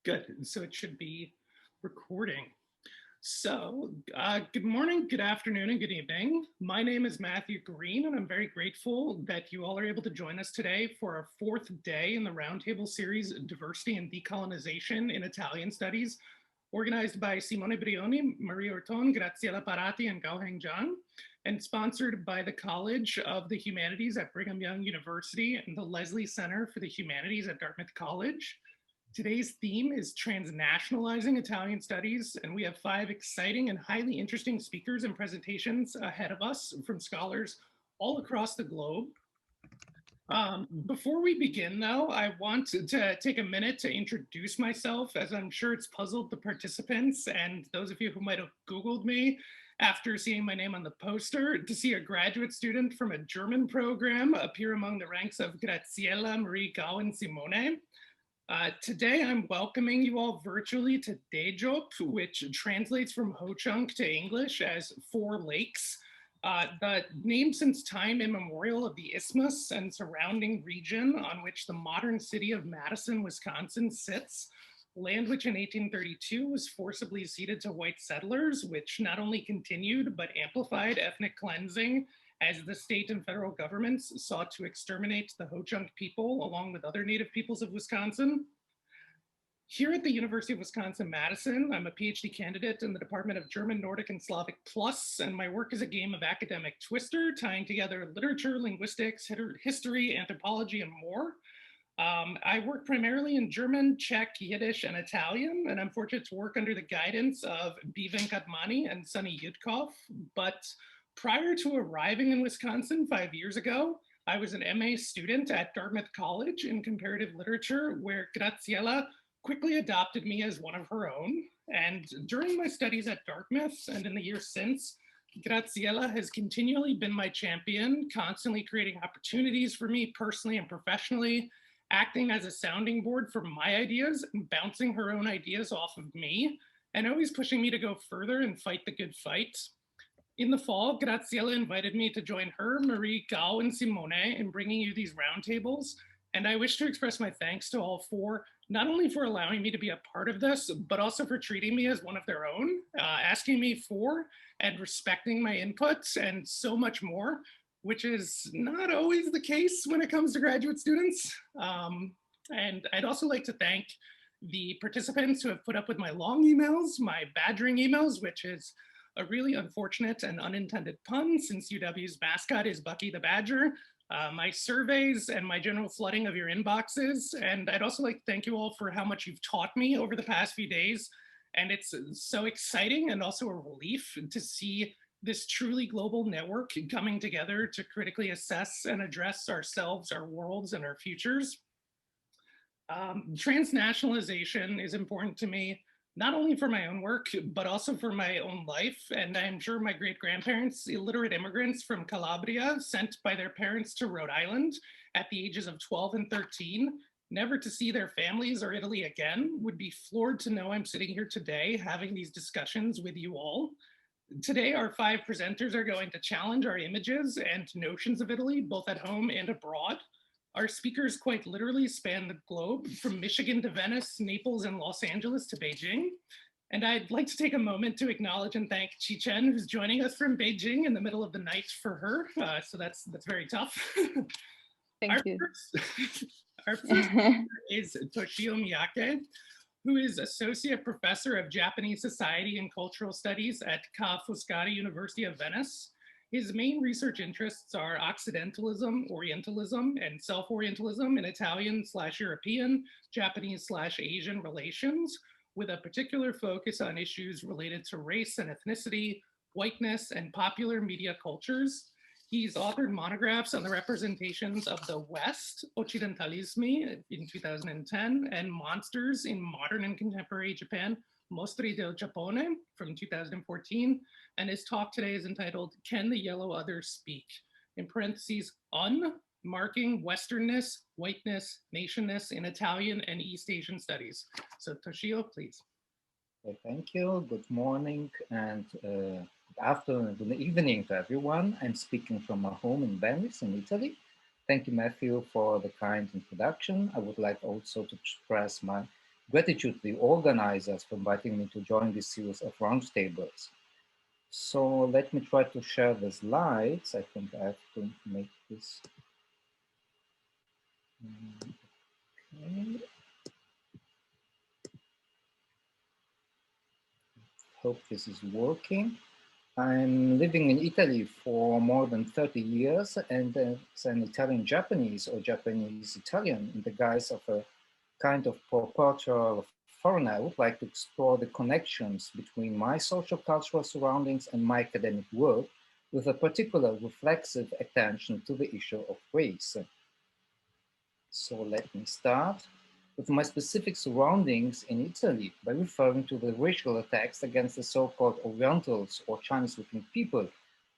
Good. So it should be recording. So good morning, good afternoon, and good evening. My name is Matthew Green, and I'm very grateful that you all are able to join us today for our fourth day in the Roundtable series, Diversity and Decolonization in Italian Studies, organized by Simone Brioni, Maria Orton, Graziella Parati, and Gaoheng Zhang, and sponsored by the College of the Humanities at Brigham Young University and the Leslie Center for the Humanities at Dartmouth College. Today's theme is transnationalizing Italian studies, and we have 5 exciting and highly interesting speakers and presentations ahead of us from scholars all across the globe. Before we begin, though, I want to take a minute to introduce myself, as I'm sure it's puzzled the participants and those of you who might have Googled me after seeing my name on the poster, to see a graduate student from a German program appear among the ranks of Graziella, Marie, Gao, and Simone. Today, I'm welcoming you all virtually to Dejop, which translates from Ho-Chunk to English as 4 lakes. The name since time immemorial of the isthmus and surrounding region on which the modern city of Madison, Wisconsin sits, land which in 1832 was forcibly ceded to white settlers, which not only continued but amplified ethnic cleansing as the state and federal governments sought to exterminate the Ho-Chunk people along with other native peoples of Wisconsin. Here at the University of Wisconsin-Madison, I'm a PhD candidate in the Department of German, Nordic, and Slavic Plus, and my work is a game of academic twister, tying together literature, linguistics, history, anthropology, and more. I work primarily in German, Czech, Yiddish, and Italian, and I'm fortunate to work under the guidance of Bivan Katmani and Sunny Yudkov, but prior to arriving in Wisconsin 5 years ago, I was an MA student at Dartmouth College in comparative literature, where Graziella quickly adopted me as one of her own. And during my studies at Dartmouth and in the years since, Graziella has continually been my champion, constantly creating opportunities for me personally and professionally, acting as a sounding board for my ideas and bouncing her own ideas off of me, and always pushing me to go further and fight the good fight. In the fall, Graziella invited me to join her, Marie, Gao, and Simone in bringing you these roundtables, and I wish to express my thanks to all 4, not only for allowing me to be a part of this, but also for treating me as one of their own, asking me for and respecting my inputs, and so much more, which is not always the case when it comes to graduate students. And I'd also like to thank the participants who have put up with my long emails, my badgering emails, which is a really unfortunate and unintended pun since UW's mascot is Bucky the Badger, my surveys, and my general flooding of your inboxes. And I'd also like to thank you all for how much you've taught me over the past few days. And it's so exciting and also a relief to see this truly global network coming together to critically assess and address ourselves, our worlds, and our futures. Transnationalization is important to me, not only for my own work, but also for my own life. And I'm sure my great-grandparents, illiterate immigrants from Calabria, sent by their parents to Rhode Island at the ages of 12 and 13, never to see their families or Italy again, would be floored to know I'm sitting here today having these discussions with you all. Today, our 5 presenters are going to challenge our images and notions of Italy, both at home and abroad. Our speakers quite literally span the globe, from Michigan to Venice, Naples, and Los Angeles to Beijing. And I'd like to take a moment to acknowledge and thank Chi Chen, who's joining us from Beijing in the middle of the night for her. So that's very tough. Thank you. Our first is Toshio Miyake, who is Associate Professor of Japanese Society and Cultural Studies at Ca' Foscari University of Venice. His main research interests are Occidentalism, Orientalism, and Self-Orientalism in Italian/European, Japanese/Asian relations, with a particular focus on issues related to race and ethnicity, whiteness, and popular media cultures. He's authored monographs on the representations of the West, Occidentalismi in 2010, and Monsters in Modern and Contemporary Japan, Mostri del Giappone from 2014, and his talk today is entitled, Can the Yellow Others Speak? In parentheses, marking Westernness, whiteness, nationness in Italian and East Asian studies. So Toshio, please. Okay, thank you. Good morning and good afternoon, good evening to everyone. I'm speaking from my home in Venice in Italy. Thank you, Matthew, for the kind introduction. I would like also to express my Gratitude to the organizers for inviting me to join this series of roundtables. So let me try to share the slides. I think I have to make this. Okay. Hope this is working. I'm living in Italy for more than 30 years, and as an Italian Japanese or Japanese Italian in the guise of a kind of perpetual foreigner, I would like to explore the connections between my social cultural surroundings and my academic work with a particular reflexive attention to the issue of race. So let me start with my specific surroundings in Italy by referring to the racial attacks against the so-called Orientals or Chinese-looking people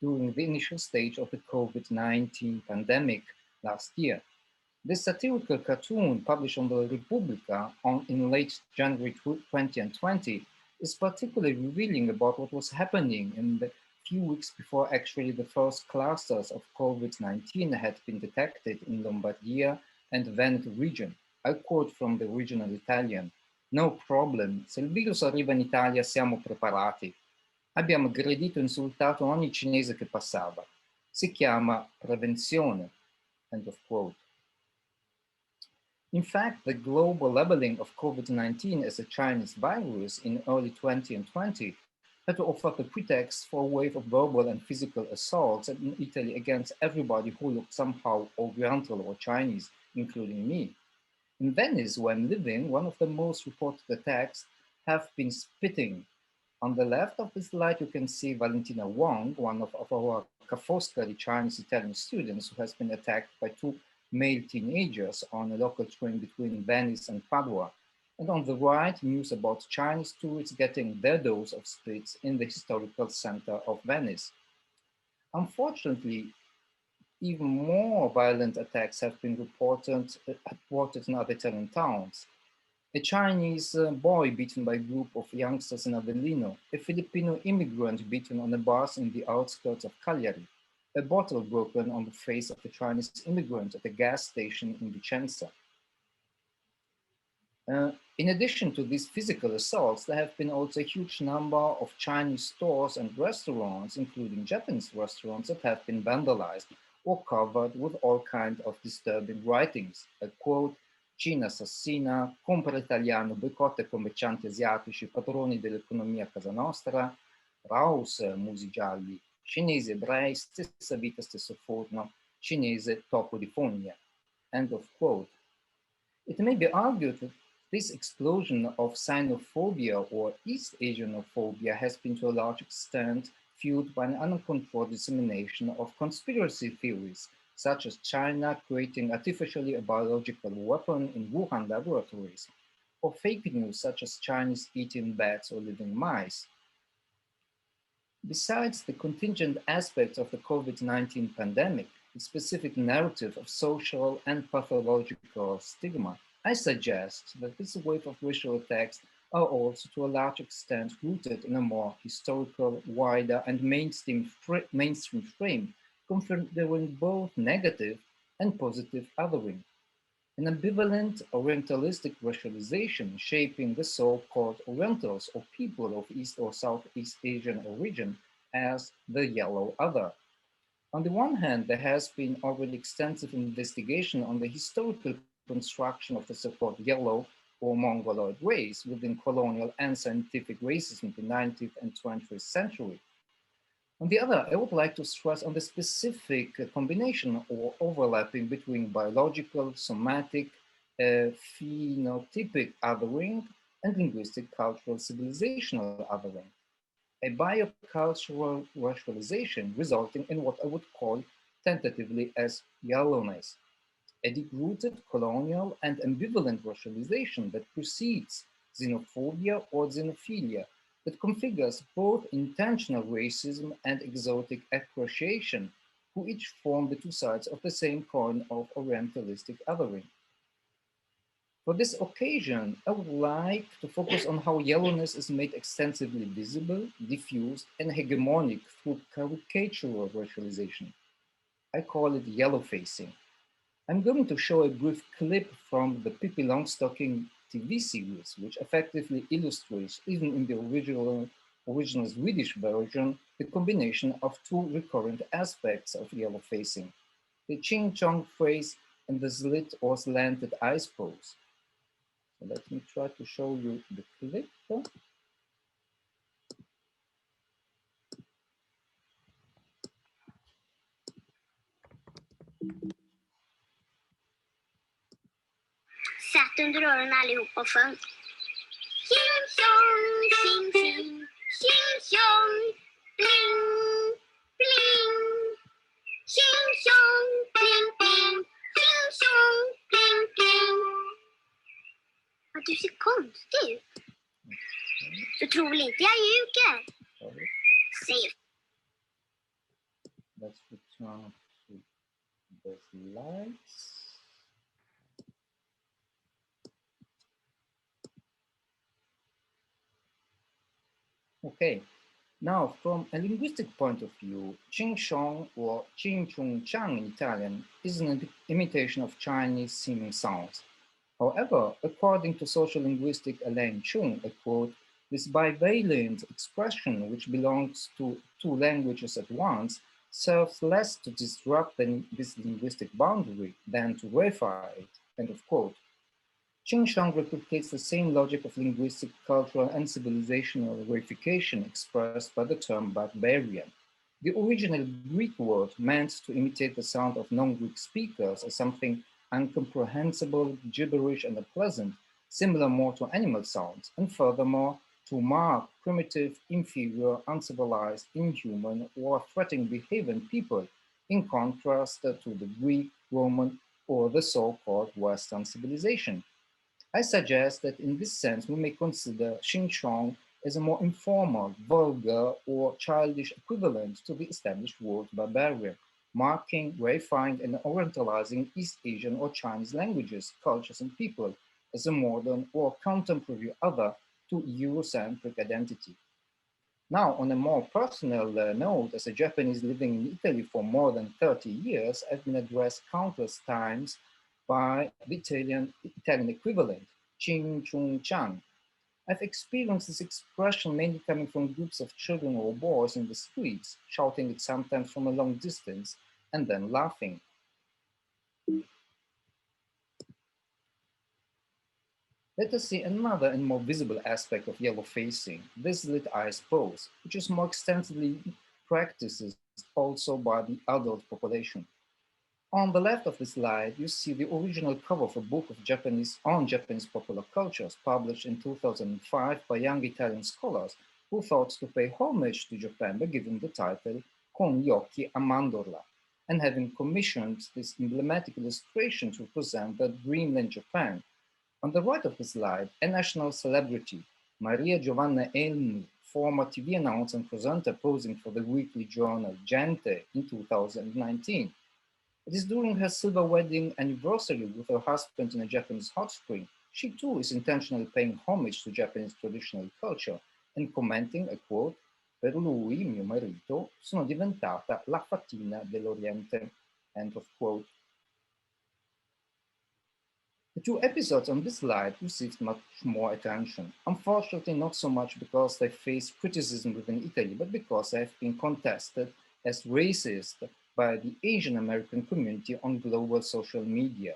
during the initial stage of the COVID-19 pandemic last year. This satirical cartoon published on the Repubblica in late January 2020 is particularly revealing about what was happening in the few weeks before actually the first clusters of COVID-19 had been detected in Lombardia and Veneto region. I quote from the original Italian: "No problem, se il virus arriva in Italia siamo preparati. Abbiamo aggredito e insultato ogni cinese che passava. Si chiama prevenzione." End of quote. In fact, the global labeling of COVID-19 as a Chinese virus in early 2020 had to offer the pretext for a wave of verbal and physical assaults in Italy against everybody who looked somehow Oriental or Chinese, including me. In Venice, where I'm living, one of the most reported attacks have been spitting. On the left of the slide, you can see Valentina Wang, one of our Ca' Foscari Chinese Italian students who has been attacked by two male teenagers on a local train between Venice and Padua. And on the right, news about Chinese tourists getting their dose of spits in the historical center of Venice. Unfortunately, even more violent attacks have been reported in other Italian towns. A Chinese boy beaten by a group of youngsters in Avellino, a Filipino immigrant beaten on a bus in the outskirts of Cagliari, a bottle broken on the face of a Chinese immigrant at a gas station in Vicenza. In addition to these physical assaults, there have been also a huge number of Chinese stores and restaurants, including Japanese restaurants, that have been vandalized or covered with all kinds of disturbing writings. A quote: "Cina assassina, compra italiano, boicotta i commercianti asiatici, padroni dell'economia a casa nostra, Raus, musi gialli, cinesi ebrei, stessa vita, stesso forno, cinese topo di fogna." End of quote. It may be argued that this explosion of xenophobia or East Asianophobia has been to a large extent fueled by an uncontrolled dissemination of conspiracy theories, such as China creating artificially a biological weapon in Wuhan laboratories, or fake news such as Chinese eating bats or living mice. Besides the contingent aspects of the COVID-19 pandemic, the specific narrative of social and pathological stigma, I suggest that this wave of racial attacks are also to a large extent rooted in a more historical, wider, and mainstream frame, considering both negative and positive othering. An ambivalent Orientalistic racialization shaping the so-called Orientals or people of East or Southeast Asian origin as the yellow other. On the one hand, there has been already extensive investigation on the historical construction of the so-called yellow or Mongoloid race within colonial and scientific racism in the 19th and 20th century. On the other, I would like to stress on the specific combination or overlapping between biological, somatic, phenotypic othering and linguistic cultural civilizational othering. A biocultural racialization resulting in what I would call tentatively as yellowness, a deep-rooted colonial and ambivalent racialization that precedes xenophobia or xenophilia, that configures both intentional racism and exotic appreciation, who each form the two sides of the same coin of Orientalistic othering. For this occasion, I would like to focus on how yellowness is made extensively visible, diffused, and hegemonic through caricatural racialization. I call it yellow facing. I'm going to show a brief clip from the Pippi Longstocking TV series, which effectively illustrates, even in the original Swedish version, the combination of two recurrent aspects of yellow facing, the ching chong phrase and the slit or slanted eyes pose. So let me try to show you the clip. Satt under öronen allihopa och sjöng. Tjing tjong, tjing tjing, tjing tjong, bling, bling. Tjing tjong, bling, bling, tjing tjong, bling, bling. Ja, du ser konstig ut. Du tror väl inte jag ljuger? Säg. Let's return to the slides. Okay, now from a linguistic point of view, Ching Chong or Ching Chung Chang in Italian is an imitation of Chinese seeming sounds. However, according to social linguistic Elaine Chung, I quote, this bivalent expression, which belongs to two languages at once, serves less to disrupt this linguistic boundary than to verify it, end of quote. Xinjiang replicates the same logic of linguistic, cultural, and civilizational verification expressed by the term barbarian. The original Greek word meant to imitate the sound of non-Greek speakers as something incomprehensible, gibberish, and unpleasant, similar more to animal sounds, and furthermore, to mark primitive, inferior, uncivilized, inhuman, or threatening behavior in people, in contrast to the Greek, Roman, or the so-called Western civilization. I suggest that in this sense, we may consider Xinjiang as a more informal, vulgar, or childish equivalent to the established word barbarian, marking, verifying, and orientalizing East Asian or Chinese languages, cultures, and people as a modern or contemporary other to Eurocentric identity. Now, on a more personal note, as a Japanese living in Italy for more than 30 years, I've been addressed countless times by the Italian equivalent, Ching Chung Chang. I've experienced this expression mainly coming from groups of children or boys in the streets, shouting it sometimes from a long distance and then laughing. Let us see another and more visible aspect of yellow facing, this slit eyes pose, which is more extensively practiced also by the adult population. On the left of the slide, you see the original cover of a book of Japanese popular cultures published in 2005 by young Italian scholars who thought to pay homage to Japan by giving the title Con gli occhi a mandorla, and having commissioned this emblematic illustration to represent the dreamland Japan. On the right of the slide, a national celebrity, Maria Giovanna Elmi, former TV announcer and presenter posing for the weekly journal Gente in 2019. It is during her silver wedding anniversary with her husband in a Japanese hot spring. She too is intentionally paying homage to Japanese traditional culture and commenting, I quote, per lui, mio marito, sono diventata la fatina dell'Oriente, end of quote. The two episodes on this slide received much more attention. Unfortunately, not so much because they faced criticism within Italy, but because they have been contested as racist by the Asian American community on global social media.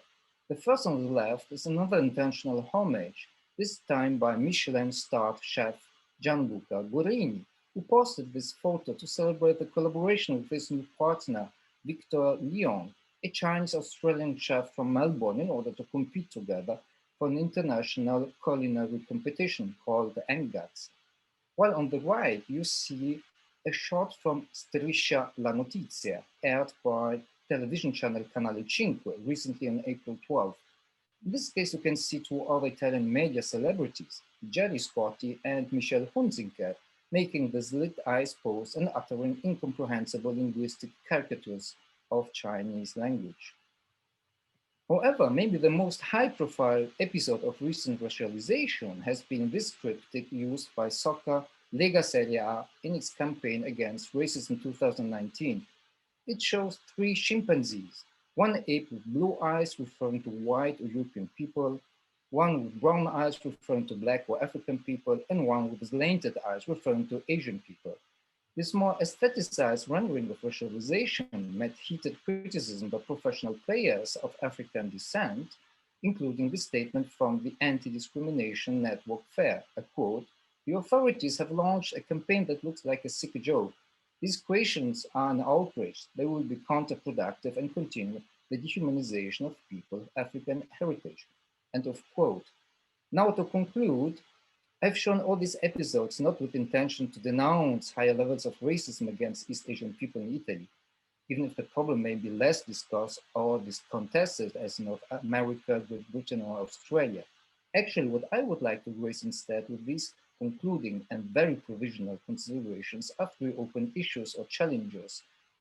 The first on the left is another intentional homage, this time by Michelin-starred chef Gianluca Guarini, who posted this photo to celebrate the collaboration with his new partner, Victor Leong, a Chinese-Australian chef from Melbourne, in order to compete together for an international culinary competition called the NGATS. While on the right, you see a shot from Striscia la Notizia, aired by television channel Canale 5, recently on April 12. In this case, you can see two other Italian media celebrities, Gerry Scotti and Michelle Hunziker, making the slit eyes pose and uttering incomprehensible linguistic caricatures of Chinese language. However, maybe the most high-profile episode of recent racialization has been this triptych used by soccer Lega Serie A in its campaign against racism in 2019. It shows three chimpanzees, one ape with blue eyes referring to white or European people, one with brown eyes referring to black or African people, and one with slanted eyes referring to Asian people. This more aestheticized rendering of racialization met heated criticism by professional players of African descent, including the statement from the Anti-Discrimination Network FAIR, I quote, "The authorities have launched a campaign that looks like a sick joke. These questions are an outrage. They will be counterproductive and continue the dehumanization of people of African heritage." End of quote. Now to conclude, I've shown all these episodes not with intention to denounce higher levels of racism against East Asian people in Italy, even if the problem may be less discussed or contested as North America, Great Britain, or Australia. Actually, what I would like to raise instead with these concluding and very provisional considerations are three open issues or challenges,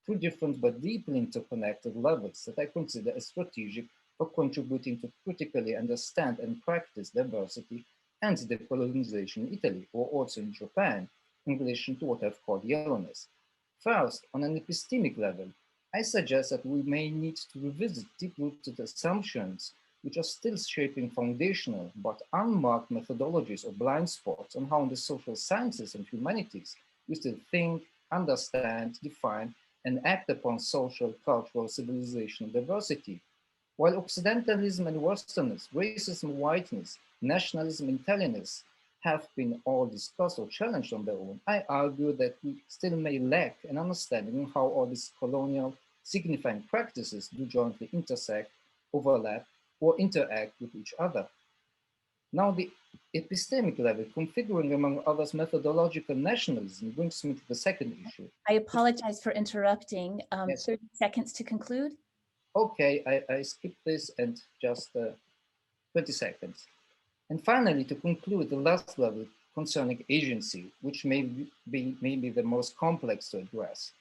three different but deeply interconnected levels that I consider as strategic for contributing to critically understand and practice diversity and decolonization in Italy, or also in Japan, in relation to what I've called yellowness. First, on an epistemic level, I suggest that we may need to revisit deep-rooted assumptions which are still shaping foundational but unmarked methodologies or blind spots on how in the social sciences and humanities we still think, understand, define, and act upon social, cultural, civilization, diversity. While Occidentalism and Westernness, racism, whiteness, nationalism, Italianness have been all discussed or challenged on their own, I argue that we still may lack an understanding of how all these colonial signifying practices do jointly intersect, overlap, or interact with each other. Now, the epistemic level, configuring among others methodological nationalism, brings me to the second issue. I apologize for interrupting. Yes. 30 seconds to conclude. Okay, I skipped this and just 20 seconds. And finally, to conclude, the last level concerning agency, which may be the most complex to address.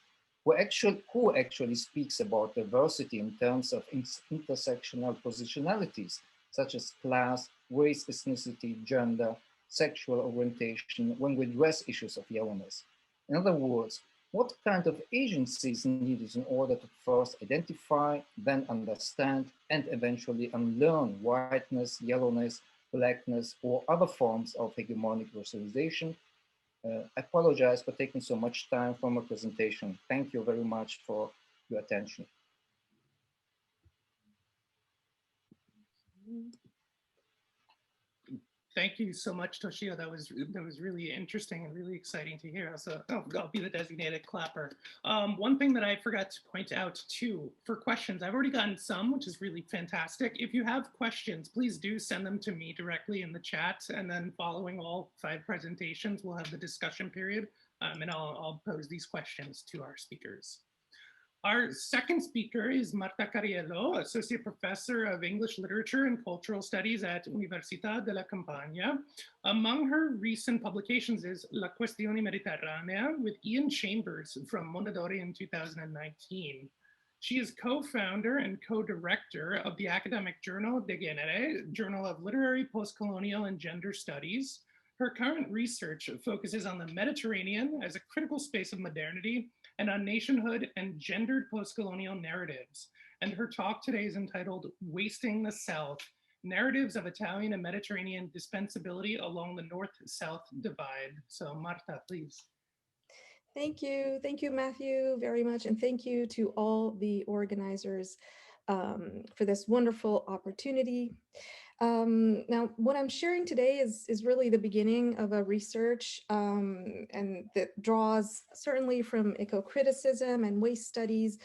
Who actually speaks about diversity in terms of intersectional positionalities, such as class, race, ethnicity, gender, sexual orientation, when we address issues of yellowness? In other words, what kind of agency is needed in order to first identify, then understand, and eventually unlearn whiteness, yellowness, blackness, or other forms of hegemonic racialization? I apologize for taking so much time from my presentation. Thank you very much for your attention. Thank you so much, Toshio. That was really interesting and really exciting to hear. So I'll be the designated clapper. One thing that I forgot to point out too, for questions, I've already gotten some, which is really fantastic. If you have questions, please do send them to me directly in the chat. And then following all 5 presentations, we'll have the discussion period. And I'll pose these questions to our speakers. Our second speaker is Marta Cariello, Associate Professor of English Literature and Cultural Studies at Università della Campania. Among her recent publications is La Questione Mediterranea with Ian Chambers from Mondadori in 2019. She is co-founder and co-director of the academic journal De Genere, Journal of Literary, Postcolonial, and Gender Studies. Her current research focuses on the Mediterranean as a critical space of modernity and on nationhood and gendered postcolonial narratives. And her talk today is entitled Wasting the South, Narratives of Italian and Mediterranean Dispensability Along the North-South Divide. So Marta, please. Thank you, Matthew, very much. And thank you to all the organizers for this wonderful opportunity. Now, what I'm sharing today is really the beginning of a research and that draws certainly from eco-criticism and waste studies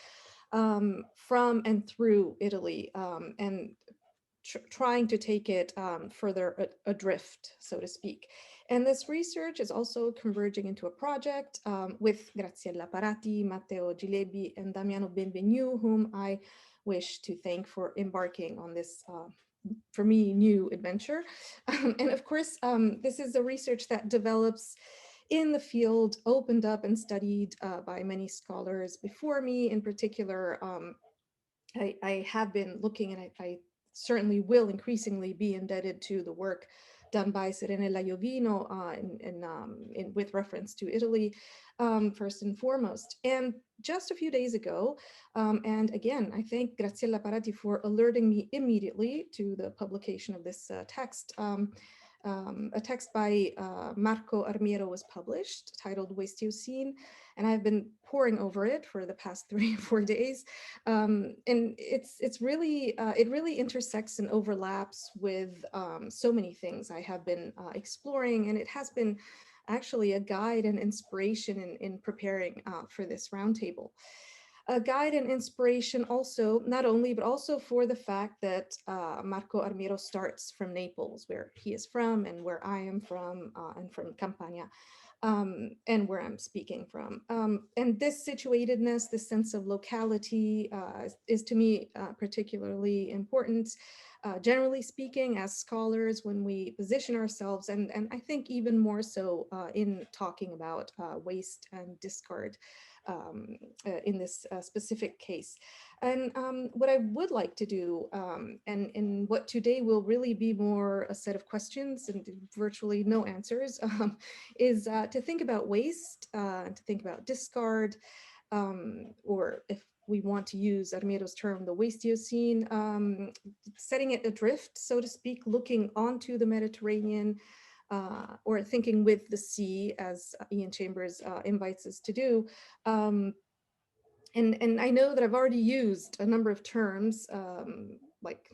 from and through Italy and trying to take it further adrift, so to speak. And this research is also converging into a project with Graziella Parati, Matteo Gilebi, and Damiano Benvenu, whom I wish to thank for embarking on this for me, new adventure. And of course, this is a research that develops in the field, opened up and studied by many scholars before me. In particular, I have been looking, and I certainly will increasingly be indebted to the work done by Serena Laiovino with reference to Italy, first and foremost. And just a few days ago, and again, I thank Graziella Parati for alerting me immediately to the publication of this text. A text by Marco Armiero was published, titled Waste-Eocene, and I've been poring over it for the past 3 or 4 days. And it really intersects and overlaps with so many things I have been exploring, and it has been actually a guide and inspiration in preparing for this roundtable. A guide and inspiration also, not only, but also for the fact that Marco Armiro starts from Naples, where he is from and where I am from, and from Campania, and where I'm speaking from. And this situatedness, this sense of locality is to me particularly important, generally speaking, as scholars, when we position ourselves, and I think even more so in talking about waste and discard in this specific case. And what I would like to do, and what today will really be more a set of questions and virtually no answers, is to think about waste, to think about discard, or if we want to use Armiero's term, the waste-eocene, setting it adrift, so to speak, looking onto the Mediterranean, or thinking with the sea, as Ian Chambers invites us to do. And I know that I've already used a number of terms like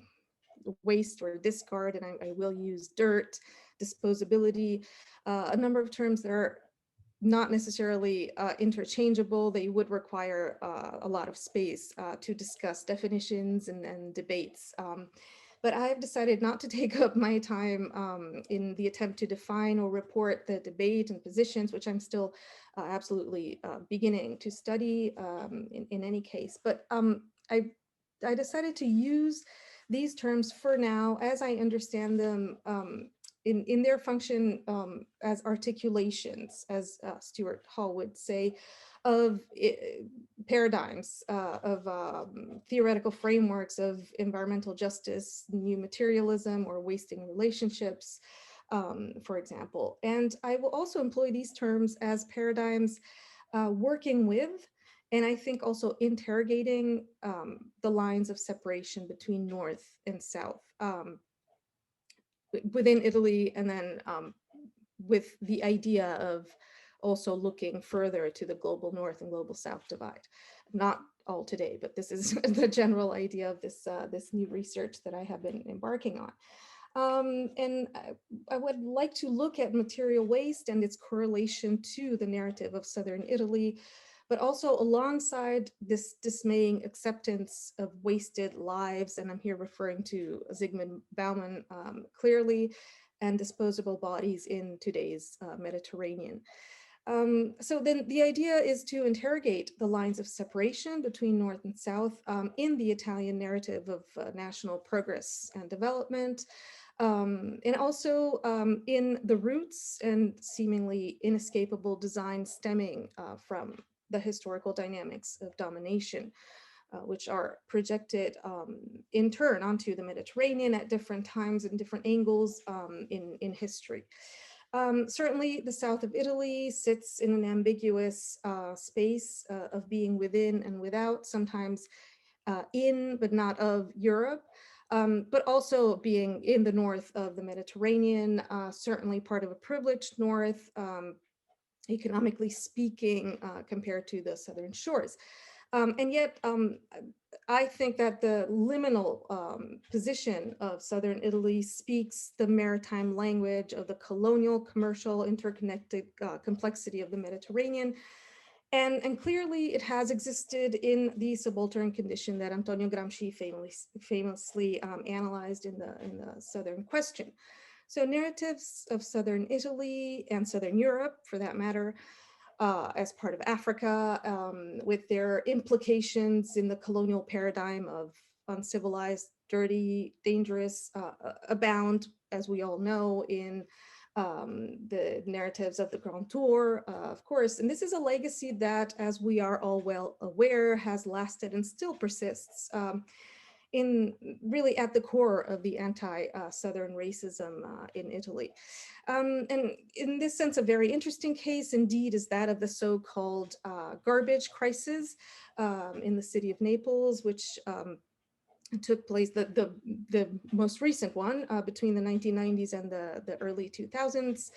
waste or discard, and I will use dirt, disposability, a number of terms that are not necessarily interchangeable. They would require a lot of space to discuss definitions and debates. But I have decided not to take up my time in the attempt to define or report the debate and positions, which I'm still absolutely beginning to study in any case. But I decided to use these terms for now, as I understand them, in their function as articulations, as Stuart Hall would say, of paradigms, of theoretical frameworks of environmental justice, new materialism, or wasting relationships, for example. And I will also employ these terms as paradigms working with, and I think also interrogating the lines of separation between North and South within Italy, and then with the idea of also looking further to the global North and global South divide. Not all today, but this is the general idea of this, this new research that I have been embarking on. And I would like to look at material waste and its correlation to the narrative of Southern Italy, but also alongside this dismaying acceptance of wasted lives, and I'm here referring to Zygmunt Bauman clearly, and disposable bodies in today's Mediterranean. So then the idea is to interrogate the lines of separation between North and South in the Italian narrative of national progress and development, and also in the roots and seemingly inescapable design stemming from the historical dynamics of domination, which are projected in turn onto the Mediterranean at different times and different angles in history. Certainly, the south of Italy sits in an ambiguous space of being within and without, sometimes in but not of Europe, but also being in the north of the Mediterranean, certainly part of a privileged north, economically speaking, compared to the southern shores. And yet, I think that the liminal position of southern Italy speaks the maritime language of the colonial, commercial, interconnected complexity of the Mediterranean. And clearly it has existed in the subaltern condition that Antonio Gramsci famously analyzed in the Southern Question. So narratives of Southern Italy and Southern Europe, for that matter, as part of Africa, with their implications in the colonial paradigm of uncivilized, dirty, dangerous, abound, as we all know, in the narratives of the Grand Tour, of course. And this is a legacy that, as we are all well aware, has lasted and still persists in really at the core of the anti-Southern racism in Italy. And in this sense, a very interesting case indeed is that of the so-called garbage crisis in the city of Naples, which took place, the most recent one between the 1990s and the early 2000s.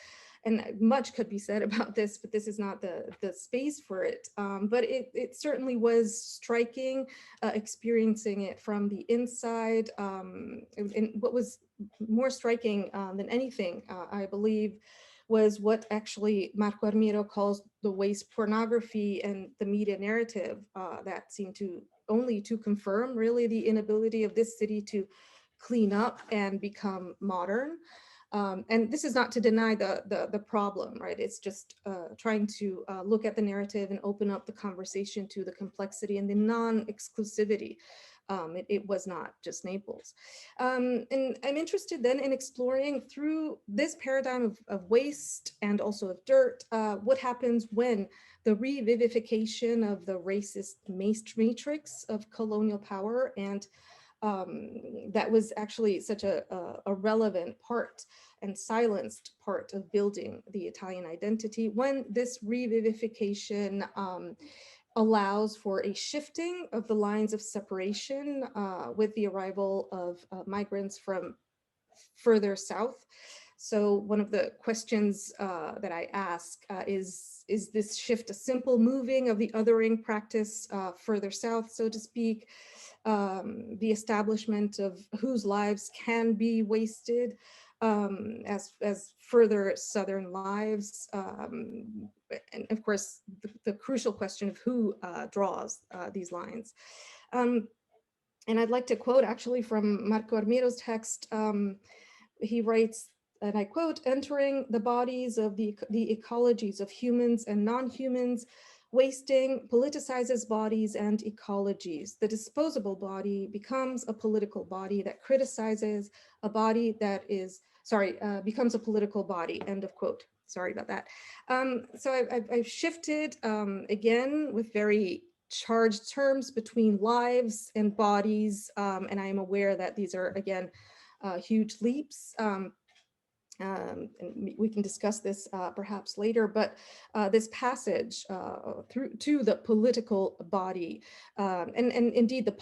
And much could be said about this, but this is not the space for it. But it certainly was striking, experiencing it from the inside. And what was more striking than anything, I believe, was what actually Marco Armiro calls the waste pornography and the media narrative that seemed to only to confirm really the inability of this city to clean up and become modern. And this is not to deny the problem, right? It's just trying to look at the narrative and open up the conversation to the complexity and the non-exclusivity. It was not just Naples. And I'm interested then in exploring through this paradigm of waste and also of dirt, what happens when the revivification of the racist matrix of colonial power and that was actually such a relevant part and silenced part of building the Italian identity, when this revivification allows for a shifting of the lines of separation with the arrival of migrants from further south. So one of the questions that I ask is this shift a simple moving of the othering practice further south, so to speak, the establishment of whose lives can be wasted as further Southern lives, and of course the crucial question of who draws these lines. And I'd like to quote actually from Marco Armiro's text. He writes, and I quote, "Entering the bodies of the ecologies of humans and non-humans, wasting politicizes bodies and ecologies. The disposable body becomes a political body that criticizes a body that is, becomes a political body," end of quote. Sorry about that. So I've shifted again with very charged terms between lives and bodies. And I am aware that these are, again, huge leaps. And we can discuss this perhaps later, but this passage through to the political body and indeed the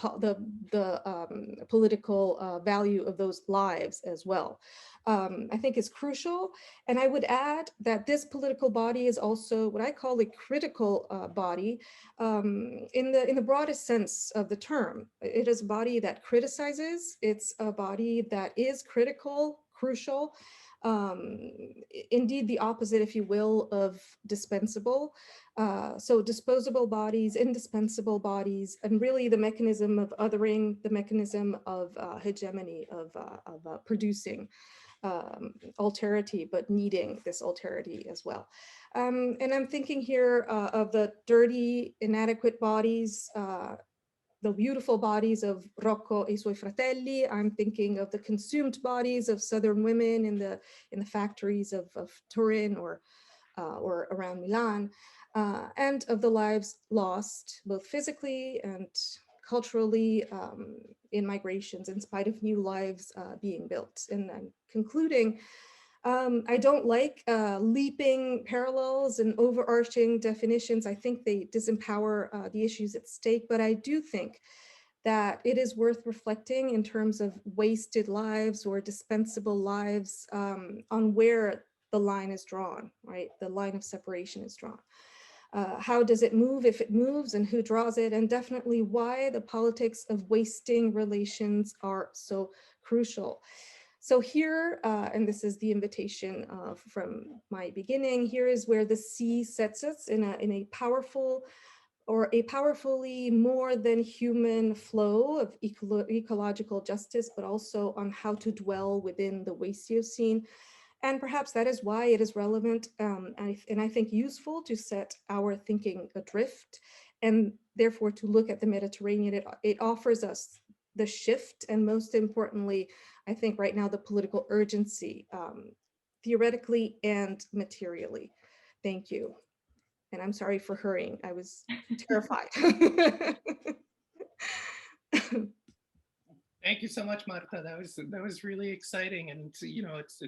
political value of those lives as well, I think is crucial. And I would add that this political body is also what I call a critical body in the broadest sense of the term. It is a body that criticizes. It's a body that is critical, crucial. Indeed the opposite, if you will, of dispensable. So disposable bodies, indispensable bodies, and really the mechanism of othering, the mechanism of hegemony, of producing alterity, but needing this alterity as well. And I'm thinking here of the dirty, inadequate bodies, the beautiful bodies of Rocco e suoi fratelli. I'm thinking of the consumed bodies of Southern women in the factories of Turin or around Milan, and of the lives lost both physically and culturally in migrations, in spite of new lives being built. And I'm concluding, I don't like leaping parallels and overarching definitions. I think they disempower the issues at stake, but I do think that it is worth reflecting in terms of wasted lives or dispensable lives on where the line is drawn, right? The line of separation is drawn. How does it move if it moves, and who draws it? And definitely why the politics of wasting relations are so crucial. So here, and this is the invitation from my beginning, here is where the sea sets us in a powerful or a powerfully more than human flow of ecological justice, but also on how to dwell within the Wastio-scene. And perhaps that is why it is relevant and I think useful to set our thinking adrift, and therefore to look at the Mediterranean. It offers us the shift, and most importantly, I think right now, the political urgency, theoretically and materially. Thank you. And I'm sorry for hurrying. I was terrified. Thank you so much, Marta. That was really exciting, and you know, it's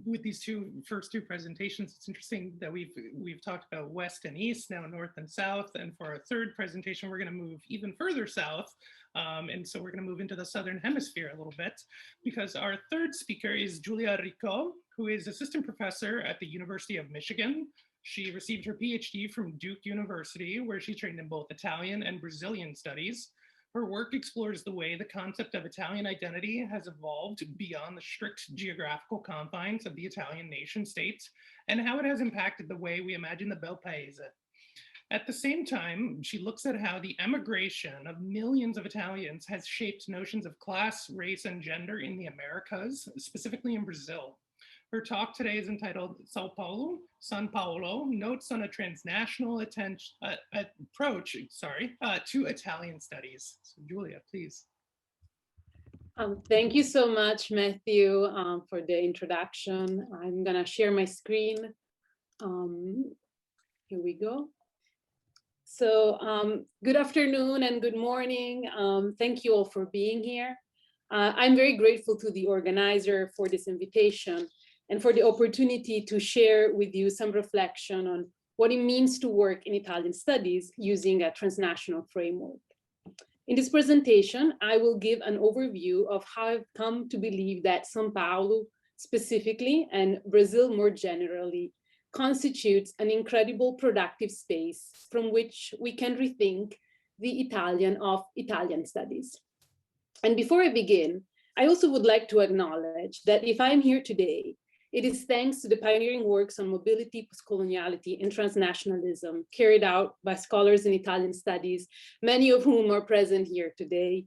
with these first two presentations, it's interesting that we've talked about West and East, now North and South, and for our third presentation, we're going to move even further south, and so we're going to move into the Southern Hemisphere a little bit, because our third speaker is Julia Rico, who is assistant professor at the University of Michigan. She received her PhD from Duke University, where she trained in both Italian and Brazilian studies. Her work explores the way the concept of Italian identity has evolved beyond the strict geographical confines of the Italian nation state, and how it has impacted the way we imagine the bel paese. At the same time, she looks at how the emigration of millions of Italians has shaped notions of class, race, and gender in the Americas, specifically in Brazil. Her talk today is entitled San Paulo, Notes on a Transnational Approach to Italian Studies. So Julia, please. Thank you so much, Matthew, for the introduction. I'm gonna share my screen. Here we go. So good afternoon and good morning. Thank you all for being here. I'm very grateful to the organizer for this invitation and for the opportunity to share with you some reflection on what it means to work in Italian studies using a transnational framework. In this presentation, I will give an overview of how I've come to believe that São Paulo specifically and Brazil more generally constitutes an incredible productive space from which we can rethink the Italian of Italian studies. And before I begin, I also would like to acknowledge that if I'm here today, it is thanks to the pioneering works on mobility, postcoloniality, and transnationalism carried out by scholars in Italian studies, many of whom are present here today.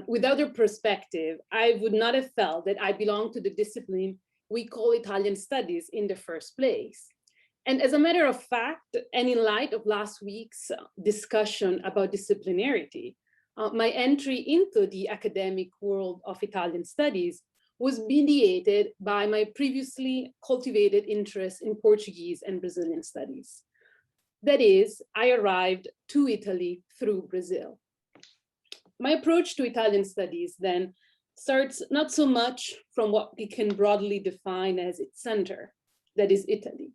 Without their perspective, I would not have felt that I belong to the discipline we call Italian studies in the first place. And as a matter of fact, and in light of last week's discussion about disciplinarity, my entry into the academic world of Italian studies was mediated by my previously cultivated interest in Portuguese and Brazilian studies. That is, I arrived to Italy through Brazil. My approach to Italian studies then starts not so much from what we can broadly define as its center, that is Italy,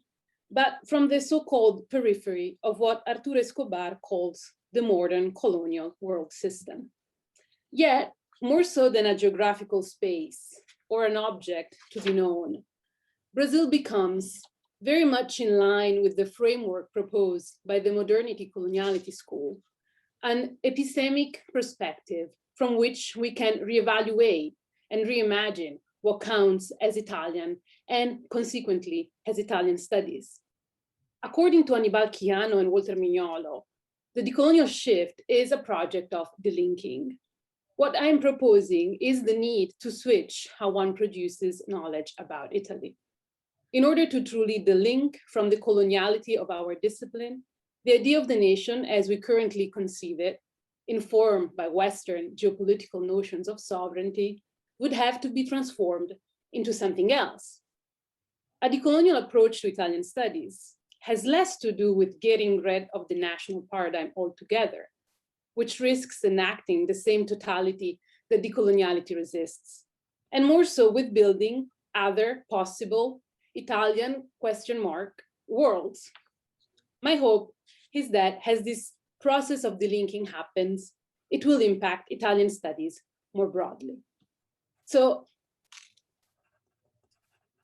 but from the so-called periphery of what Arturo Escobar calls the modern colonial world system. Yet, more so than a geographical space or an object to be known, Brazil becomes very much in line with the framework proposed by the modernity coloniality school, an epistemic perspective from which we can reevaluate and reimagine what counts as Italian and consequently as Italian studies. According to Anibal Chiano and Walter Mignolo, the decolonial shift is a project of delinking. What I'm proposing is the need to switch how one produces knowledge about Italy. In order to truly delink from the coloniality of our discipline, the idea of the nation as we currently conceive it, informed by Western geopolitical notions of sovereignty, would have to be transformed into something else. A decolonial approach to Italian studies has less to do with getting rid of the national paradigm altogether, which risks enacting the same totality that decoloniality resists, and more so with building other possible Italian worlds. My hope is that as this process of delinking happens, it will impact Italian studies more broadly. So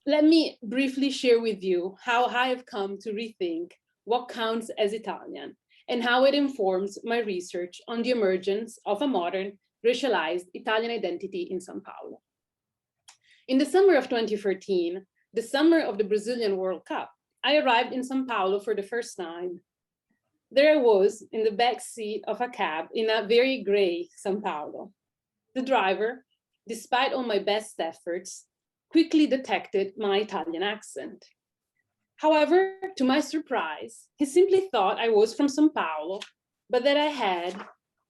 let me briefly share with you how I have come to rethink what counts as Italian and how it informs my research on the emergence of a modern, racialized Italian identity in São Paulo. In the summer of 2013, the summer of the Brazilian World Cup, I arrived in São Paulo for the first time. There I was in the back seat of a cab in a very gray São Paulo. The driver, despite all my best efforts, quickly detected my Italian accent. However, to my surprise, he simply thought I was from São Paulo, but that I had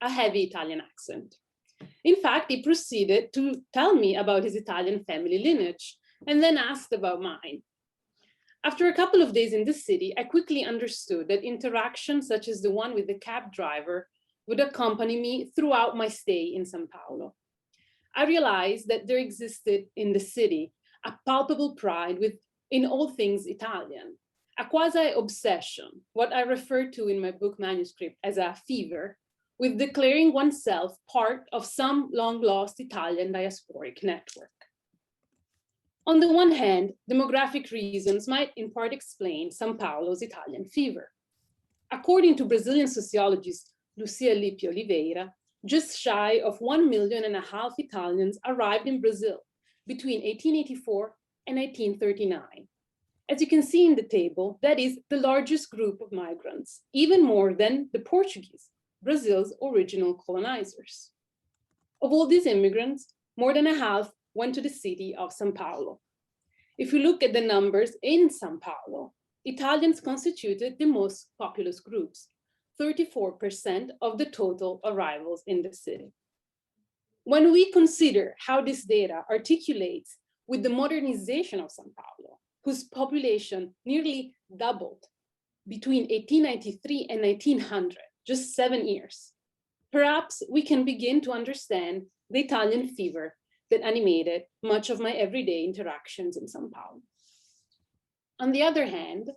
a heavy Italian accent. In fact, he proceeded to tell me about his Italian family lineage and then asked about mine. After a couple of days in the city, I quickly understood that interactions such as the one with the cab driver would accompany me throughout my stay in São Paulo. I realized that there existed in the city a palpable pride in all things Italian, a quasi-obsession, what I refer to in my book manuscript as a fever, with declaring oneself part of some long-lost Italian diasporic network. On the one hand, demographic reasons might in part explain São Paulo's Italian fever. According to Brazilian sociologist Lucia Lippi Oliveira, just shy of 1.5 million Italians arrived in Brazil between 1884 and 1839. As you can see in the table, that is the largest group of migrants, even more than the Portuguese, Brazil's original colonizers. Of all these immigrants, more than a half went to the city of São Paulo. If we look at the numbers in São Paulo, Italians constituted the most populous groups, 34% of the total arrivals in the city. When we consider how this data articulates with the modernization of São Paulo, whose population nearly doubled between 1893 and 1900, just 7 years, perhaps we can begin to understand the Italian fever that animated much of my everyday interactions in São Paulo. On the other hand,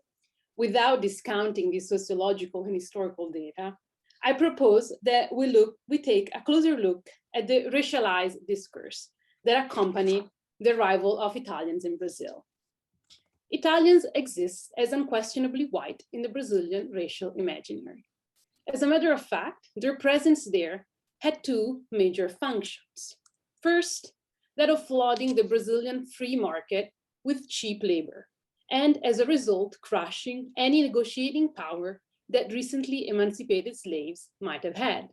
without discounting the sociological and historical data, I propose that we take a closer look at the racialized discourse that accompany the arrival of Italians in Brazil. Italians exist as unquestionably white in the Brazilian racial imaginary. As a matter of fact, their presence there had two major functions. First, that of flooding the Brazilian free market with cheap labor, and as a result, crushing any negotiating power that recently emancipated slaves might have had.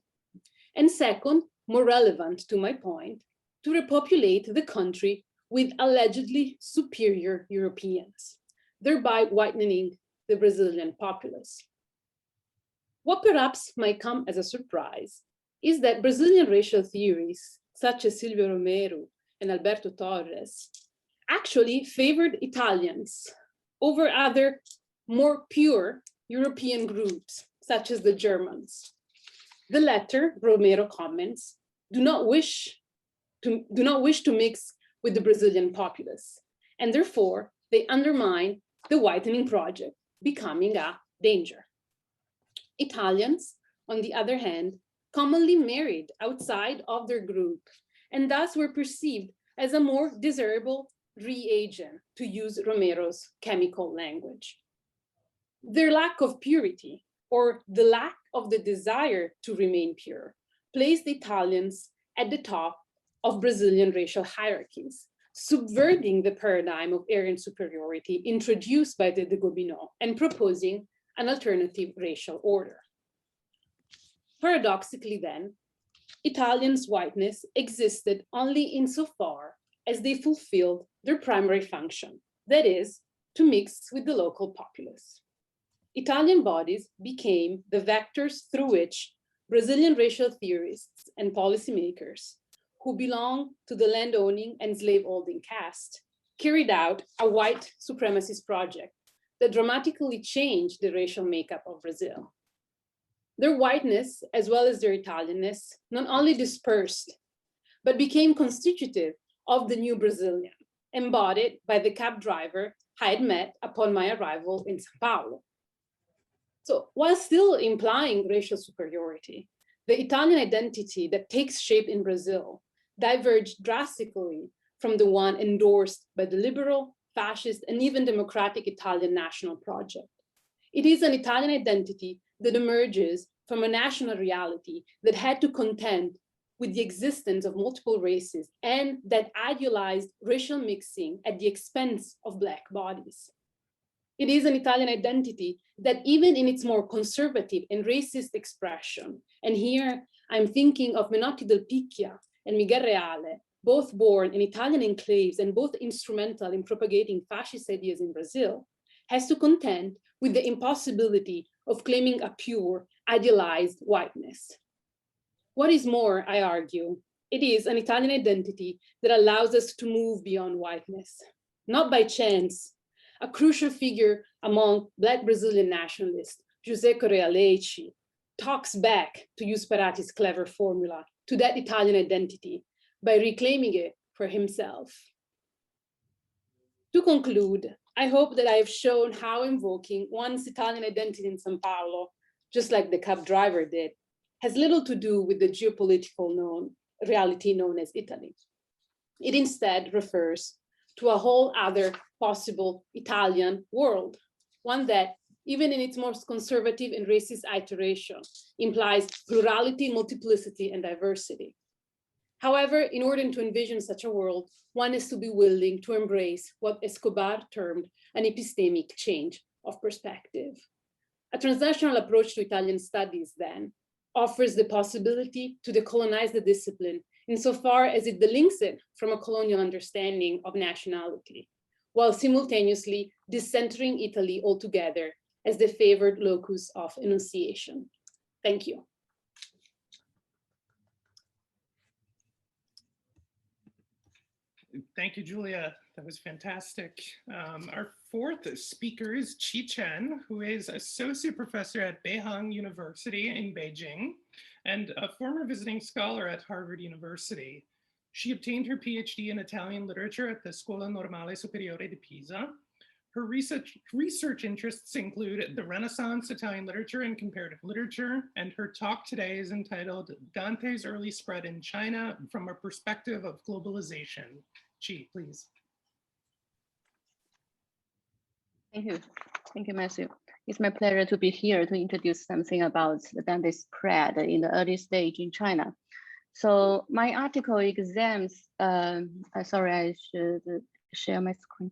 And second, more relevant to my point, to repopulate the country with allegedly superior Europeans, thereby whitening the Brazilian populace. What perhaps might come as a surprise is that Brazilian racial theories, such as Silvio Romero and Alberto Torres, actually favored Italians over other more pure European groups, such as the Germans. The latter, Romero comments, do not wish to mix with the Brazilian populace, and therefore they undermine the whitening project, becoming a danger. Italians, on the other hand, commonly married outside of their group, and thus were perceived as a more desirable reagent, to use Romero's chemical language. Their lack of purity, or the lack of the desire to remain pure, placed the Italians at the top of Brazilian racial hierarchies, subverting the paradigm of Aryan superiority introduced by the de Gobineau and proposing an alternative racial order. Paradoxically then, Italians' whiteness existed only insofar as they fulfilled their primary function, that is, to mix with the local populace. Italian bodies became the vectors through which Brazilian racial theorists and policymakers who belong to the landowning and slave-holding caste carried out a white supremacist project that dramatically changed the racial makeup of Brazil. Their whiteness, as well as their Italianness, not only dispersed, but became constitutive of the new Brazilian, embodied by the cab driver I had met upon my arrival in São Paulo. So while still implying racial superiority, the Italian identity that takes shape in Brazil diverged drastically from the one endorsed by the liberal, fascist, and even democratic Italian national project. It is an Italian identity that emerges from a national reality that had to contend with the existence of multiple races and that idealized racial mixing at the expense of Black bodies. It is an Italian identity that even in its more conservative and racist expression, and here I'm thinking of Menotti del Picchia and Miguel Reale, both born in Italian enclaves and both instrumental in propagating fascist ideas in Brazil, has to contend with the impossibility of claiming a pure, idealized whiteness. What is more, I argue, it is an Italian identity that allows us to move beyond whiteness. Not by chance, a crucial figure among Black Brazilian nationalists, José Correa Leite, talks back, to use Sperati's clever formula, to that Italian identity by reclaiming it for himself. To conclude, I hope that I have shown how invoking one's Italian identity in São Paulo, just like the cab driver did, has little to do with the geopolitical reality known as Italy. It instead refers to a whole other possible Italian world, one that, even in its most conservative and racist iteration, implies plurality, multiplicity, and diversity. However, in order to envision such a world, one is to be willing to embrace what Escobar termed an epistemic change of perspective. A transnational approach to Italian studies, then, offers the possibility to decolonize the discipline insofar as it delinks it from a colonial understanding of nationality, while simultaneously decentering Italy altogether as the favored locus of enunciation. Thank you. Thank you, Julia. That was fantastic. Our fourth speaker is Qi Chen, who is associate professor at Beihang University in Beijing and a former visiting scholar at Harvard University. She obtained her PhD in Italian literature at the Scuola Normale Superiore di Pisa. Her research interests include the Renaissance Italian literature and comparative literature, and her talk today is entitled Dante's Early Spread in China from a Perspective of Globalization. Qi, please. Thank you, Matthew. It's my pleasure to be here to introduce something about the Dante's spread in the early stage in China. So my article examines, sorry, I should share my screen.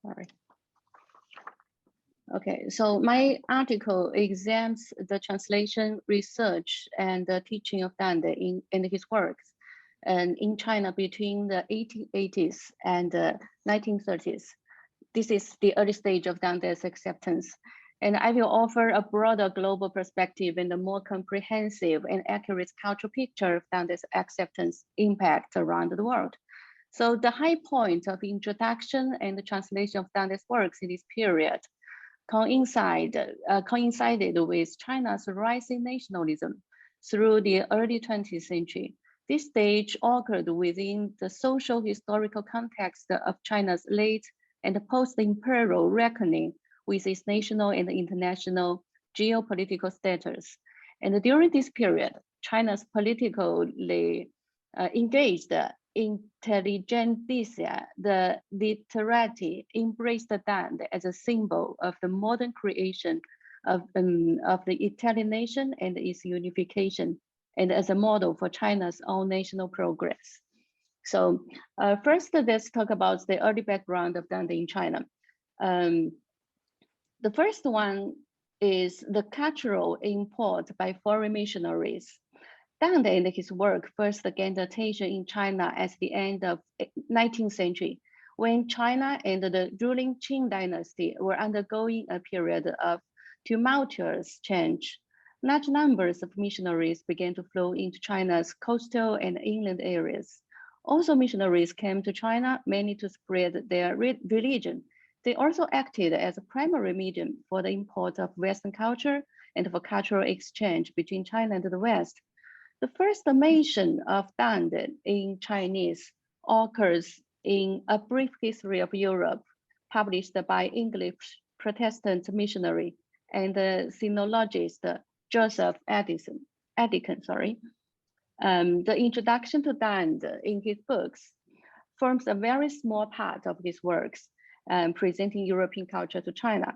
Sorry. Okay, so my article examines the translation, research, and the teaching of Dante in his works and in China between the 1880s and the 1930s. This is the early stage of Dante's acceptance. And I will offer a broader global perspective and a more comprehensive and accurate cultural picture of Dante's acceptance impact around the world. So the high point of introduction and the translation of Dante's works in this period coincided with China's rising nationalism through the early 20th century. This stage occurred within the social historical context of China's late and post-imperial reckoning with its national and international geopolitical status. And during this period, China's politically engaged intelligentsia, the literati, embraced Dante as a symbol of the modern creation of the Italian nation and its unification, and as a model for China's own national progress. So first, let's talk about the early background of Dante in China. The first one is the cultural import by foreign missionaries. Dante and his work first gained attention in China at the end of 19th century, when China and the ruling Qing dynasty were undergoing a period of tumultuous change. Large numbers of missionaries began to flow into China's coastal and inland areas. Also, missionaries came to China mainly to spread their religion. They also acted as a primary medium for the import of Western culture and for cultural exchange between China and the West. The first mention of Dante in Chinese occurs in A Brief History of Europe, published by English Protestant missionary and sinologist Joseph Addison. The introduction to Dante in his books forms a very small part of his works, presenting European culture to China.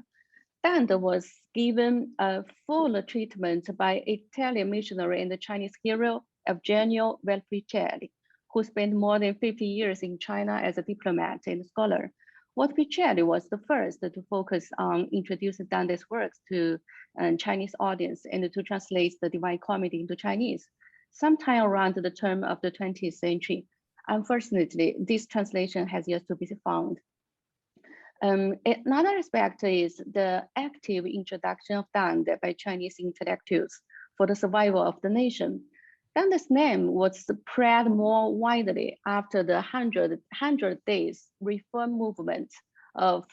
Dante was given a full treatment by Italian missionary and the Chinese hero Eugenio Valpicelli, who spent more than 50 years in China as a diplomat and scholar. What Picelli was the first to focus on introducing Dante's works to Chinese audience and to translate the Divine Comedy into Chinese, sometime around the turn of the 20th century. Unfortunately, this translation has yet to be found. Another aspect is the active introduction of Dante by Chinese intellectuals for the survival of the nation. Dante's name was spread more widely after the 100 Days Reform Movement of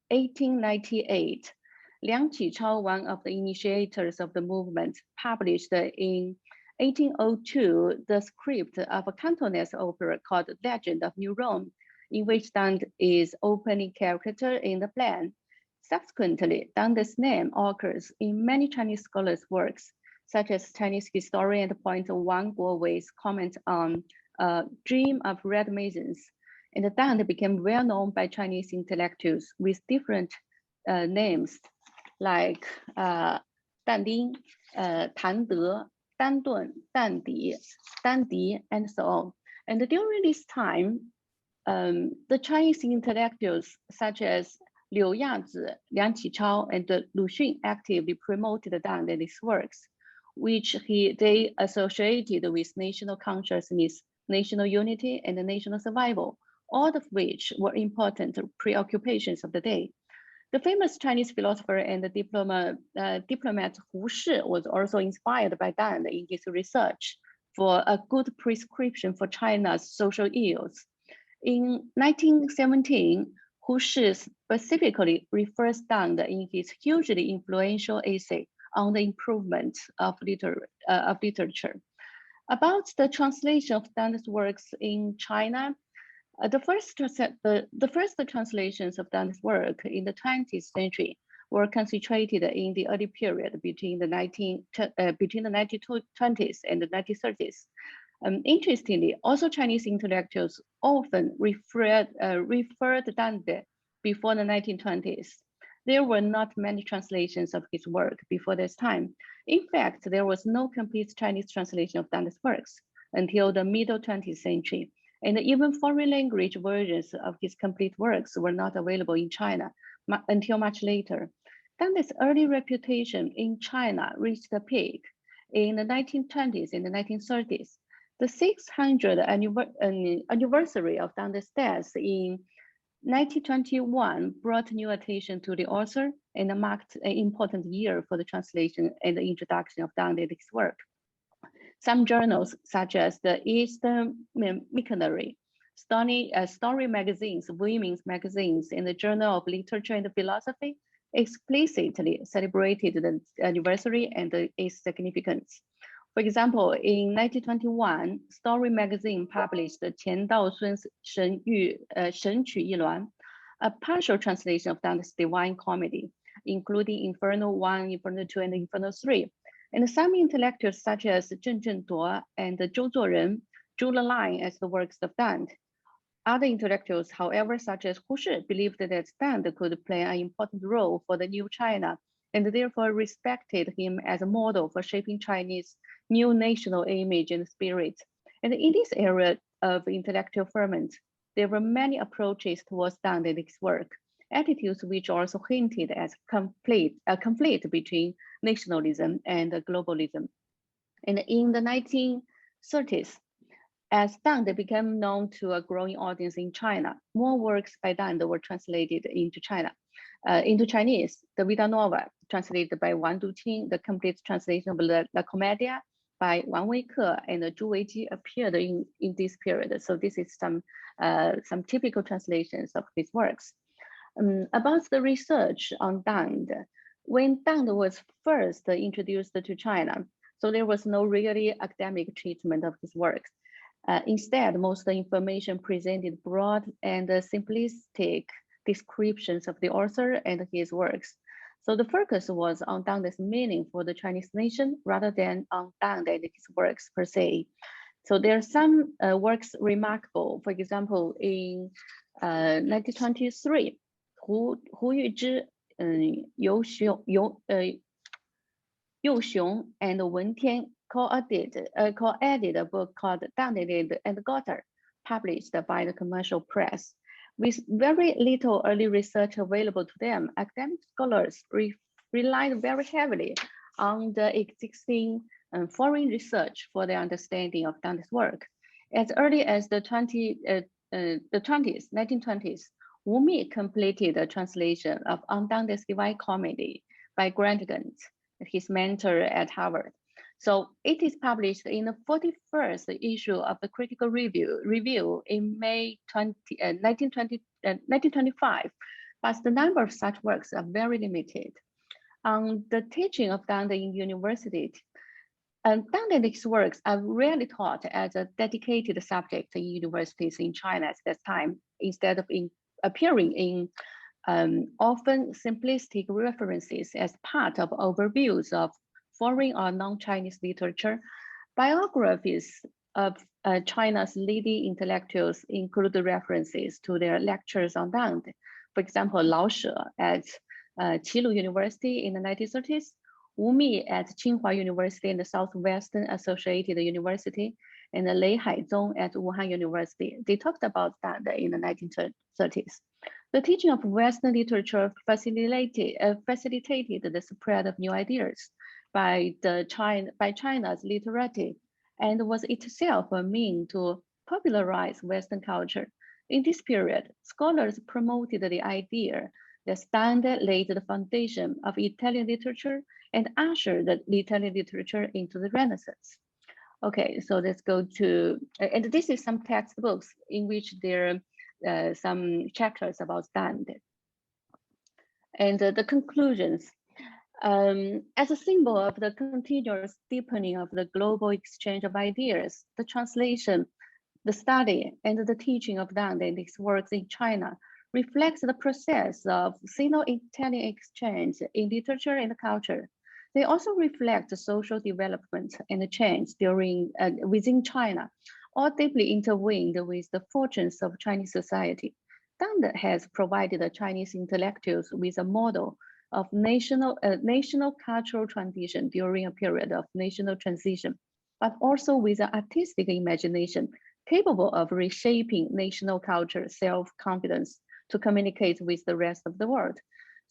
1898. Liang Qichao, one of the initiators of the movement, published in 1802 the script of a Cantonese opera called Legend of New Rome, in which Dante is opening character in the plan. Subsequently, Dante's name occurs in many Chinese scholars' works, such as Chinese historian Point Wang Guowei's comment on Dream of Red Masons. And Dante became well known by Chinese intellectuals with different names like Dan Ding, Tan De, Dan Dun, Dan Di, Dan Di, and so on. And during this time, the Chinese intellectuals such as Liu Yazi, Liang Qichao, and Lu Xun actively promoted Dante's works, which they associated with national consciousness, national unity, and national survival, all of which were important preoccupations of the day. The famous Chinese philosopher and diplomat Hu Shi was also inspired by Dante in his research for a good prescription for China's social ills. In 1917, Hu Shi specifically refers Dante in his hugely influential essay on the improvement of literature. About the translation of Dante's works in China, the first translations of Dante's work in the 20th century were concentrated in the early period between the 1920s and the 1930s. Interestingly, also Chinese intellectuals often referred Dante before the 1920s. There were not many translations of his work before this time. In fact, there was no complete Chinese translation of Dante's works until the middle 20th century. And even foreign language versions of his complete works were not available in China until much later. Dante's early reputation in China reached a peak in the 1920s and the 1930s. The 600th anniversary of Dante's death in 1921 brought new attention to the author and marked an important year for the translation and the introduction of Dante's work. Some journals, such as the Eastern Missionary, story magazines, women's magazines, and the Journal of Literature and Philosophy, explicitly celebrated the anniversary and its significance. For example, in 1921, Story magazine published Qian Daosun's Shen Qu Yiluan, a partial translation of Dante's Divine Comedy, including Inferno 1, Inferno 2, and Inferno 3. And some intellectuals such as Zheng Zhenduo and Zhou Zuoren drew the line as the works of Dante. Other intellectuals, however, such as Hu Shi, believed that Dante could play an important role for the new China, and therefore respected him as a model for shaping Chinese new national image and spirit. And in this era of intellectual ferment, there were many approaches towards Dante's work, attitudes which also hinted at a conflict between nationalism and globalism. And in the 1930s, as Dante became known to a growing audience in China, more works by Dante were translated into Chinese. The Vita Nova, translated by Wang Duqing, the complete translation of La Commedia by Wang Weike and Zhu Weiji appeared in this period. So this is some typical translations of his works. About the research on Dante, when Dante was first introduced to China, so there was no really academic treatment of his works. Instead, most of the information presented broad and simplistic descriptions of the author and his works. So the focus was on Dante's meaning for the Chinese nation rather than on Dante and his works per se. So there are some works remarkable. For example, in 1923, Hu Yuzhi, Yu Xiong, and Wen Tian co-edited a book called Dante and Goddard, published by the commercial press. With very little early research available to them, academic scholars relied very heavily on the existing foreign research for their understanding of Dante's work. As early as the 1920s, Wu Mi completed a translation of On Dante's Divine Comedy by Grant Gant, his mentor at Harvard. So it is published in the 41st issue of the Critical Review in May 1925, but the number of such works are very limited. On the teaching of Dante in university, Dante's works are rarely taught as a dedicated subject in universities in China at that time, instead of appearing in often simplistic references as part of overviews of foreign or non-Chinese literature. Biographies of China's leading intellectuals include references to their lectures on Dante. For example, Lao She at Qilu University in the 1930s, Wu Mi at Tsinghua University and the Southwestern Associated University, and Lei Haizong at Wuhan University. They talked about that in the 1930s. The teaching of Western literature facilitated the spread of new ideas by China's literati, and was itself a mean to popularize Western culture. In this period, scholars promoted the idea that Dante laid the foundation of Italian literature and ushered the Italian literature into the Renaissance. Okay, so let's go to, and this is some textbooks in which there are some chapters about Dante. And the conclusions. As a symbol of the continuous deepening of the global exchange of ideas, the translation, the study, and the teaching of Dante and his works in China reflects the process of Sino-Italian exchange in literature and culture. They also reflect the social development and change within China, all deeply intertwined with the fortunes of Chinese society. Dante has provided the Chinese intellectuals with a model of national cultural tradition during a period of national transition, but also with an artistic imagination capable of reshaping national culture, self-confidence to communicate with the rest of the world.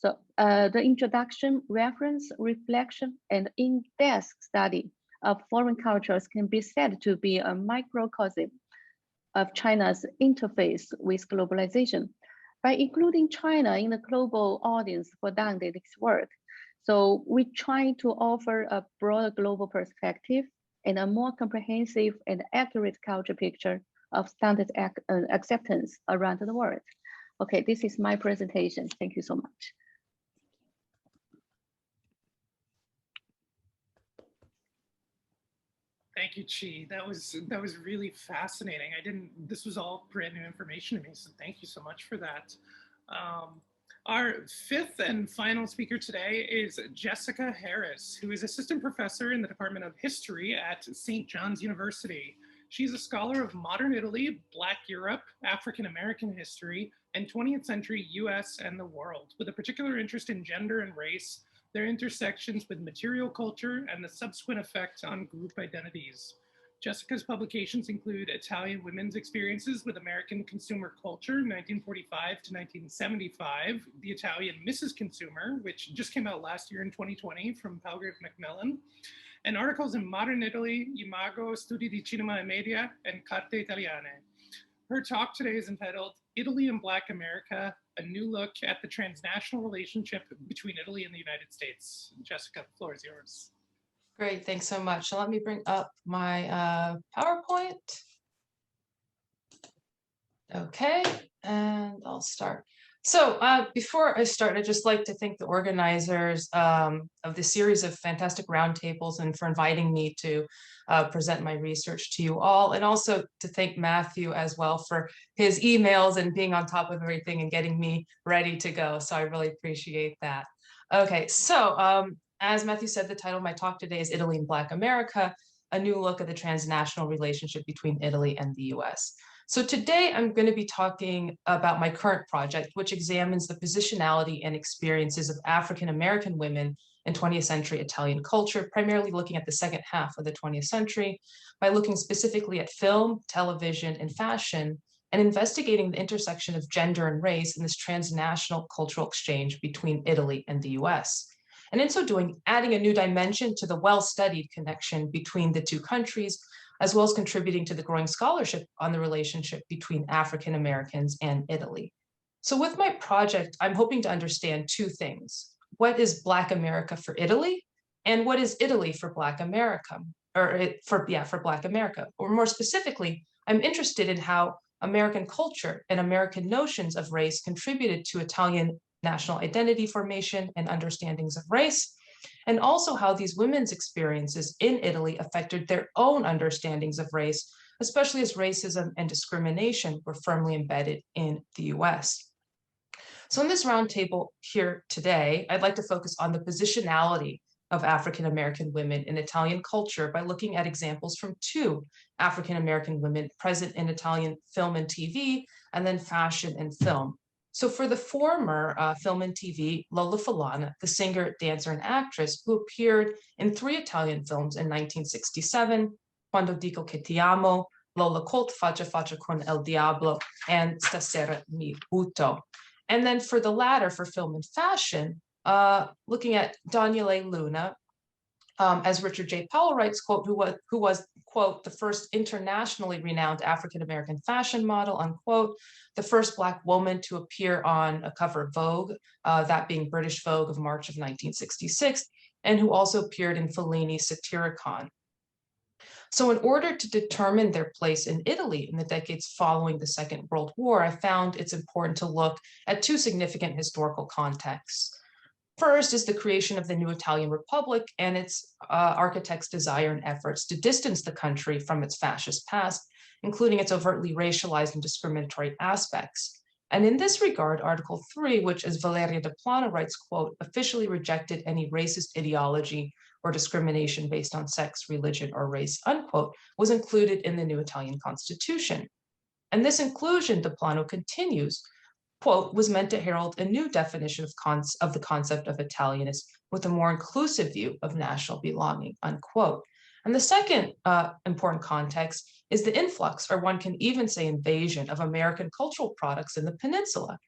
So the introduction, reference, reflection, and in-depth study of foreign cultures can be said to be a microcosm of China's interface with globalization. By including China in the global audience for Dante's work, so we try to offer a broader global perspective and a more comprehensive and accurate culture picture of Dante's acceptance around the world. Okay, this is my presentation. Thank you so much. Thank you, Chi. That was really fascinating. This was all brand new information to me, so thank you so much for that. Our fifth and final speaker today is Jessica Harris, who is assistant professor in the Department of History at St. John's University. She's a scholar of modern Italy, Black Europe, African American history, and 20th century US and the world, with a particular interest in gender and race, their intersections with material culture, and the subsequent effect on group identities. Jessica's publications include Italian Women's Experiences with American Consumer Culture, 1945 to 1975, The Italian Mrs. Consumer, which just came out last year in 2020 from Palgrave Macmillan, and articles in Modern Italy, Imago, Studi di Cinema e Media, and Carte Italiane. Her talk today is entitled Italy and Black America, a new look at the transnational relationship between Italy and the United States. Jessica, the floor is yours. Great, thanks so much. So let me bring up my PowerPoint. Okay, and I'll start. So before I start, I'd just like to thank the organizers of this series of fantastic roundtables and for inviting me to present my research to you all, and also to thank Matthew as well for his emails and being on top of everything and getting me ready to go. So I really appreciate that. Okay, so as Matthew said, the title of my talk today is Italy and Black America, a new look at the transnational relationship between Italy and the US. So today I'm going to be talking about my current project, which examines the positionality and experiences of African-American women in 20th century Italian culture, primarily looking at the second half of the 20th century by looking specifically at film, television, and fashion and investigating the intersection of gender and race in this transnational cultural exchange between Italy and the US. And in so doing, adding a new dimension to the well-studied connection between the two countries, as well as contributing to the growing scholarship on the relationship between African Americans and Italy. So with my project, I'm hoping to understand two things. What is Black America for Italy? And what is Italy for Black America? For Black America. Or more specifically, I'm interested in how American culture and American notions of race contributed to Italian national identity formation and understandings of race, and also how these women's experiences in Italy affected their own understandings of race, especially as racism and discrimination were firmly embedded in the US. So in this roundtable here today, I'd like to focus on the positionality of African-American women in Italian culture by looking at examples from two African-American women present in Italian film and TV, and then fashion and film. So for the former film and TV, Lola Falana, the singer, dancer, and actress who appeared in 3 Italian films in 1967, Quando Dico Che Ti Amo, Lola Colt, Faccia Faccia con El Diablo, and Stasera Mi Butto. And then for the latter, for film and fashion, looking at Daniele Luna, as Richard J. Powell writes, quote, who was, quote, the first internationally renowned African-American fashion model, unquote, the first Black woman to appear on a cover of Vogue, that being British Vogue of March of 1966, and who also appeared in Fellini's Satyricon. So in order to determine their place in Italy in the decades following the Second World War, I found it's important to look at 2 significant historical contexts. First is the creation of the new Italian Republic and its architects' desire and efforts to distance the country from its fascist past, including its overtly racialized and discriminatory aspects. And in this regard, Article 3, which, as Valeria de Plano writes, quote, officially rejected any racist ideology or discrimination based on sex, religion, or race, unquote, was included in the new Italian Constitution. And this inclusion, de Plano continues, quote, was meant to herald a new definition of the concept of Italianism with a more inclusive view of national belonging, unquote. And the second important context is the influx, or one can even say invasion, of American cultural products in the peninsula.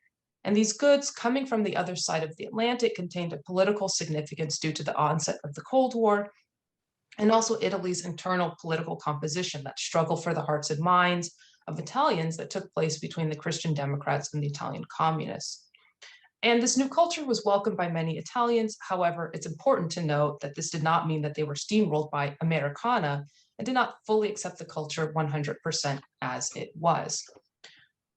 And these goods coming from the other side of the Atlantic contained a political significance due to the onset of the Cold War, and also Italy's internal political composition, that struggle for the hearts and minds of Italians that took place between the Christian Democrats and the Italian communists. And this new culture was welcomed by many Italians. However, it's important to note that this did not mean that they were steamrolled by Americana and did not fully accept the culture 100% as it was.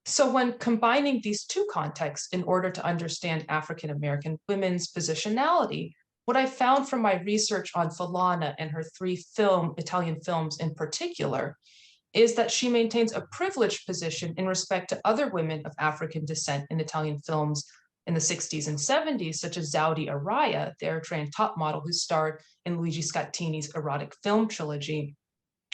So when combining these 2 contexts in order to understand African-American women's positionality, what I found from my research on Falana and her 3 Italian films in particular, is that she maintains a privileged position in respect to other women of African descent in Italian films in the 60s and 70s, such as Zaudi Araya, the Eritrean top model who starred in Luigi Scattini's erotic film trilogy.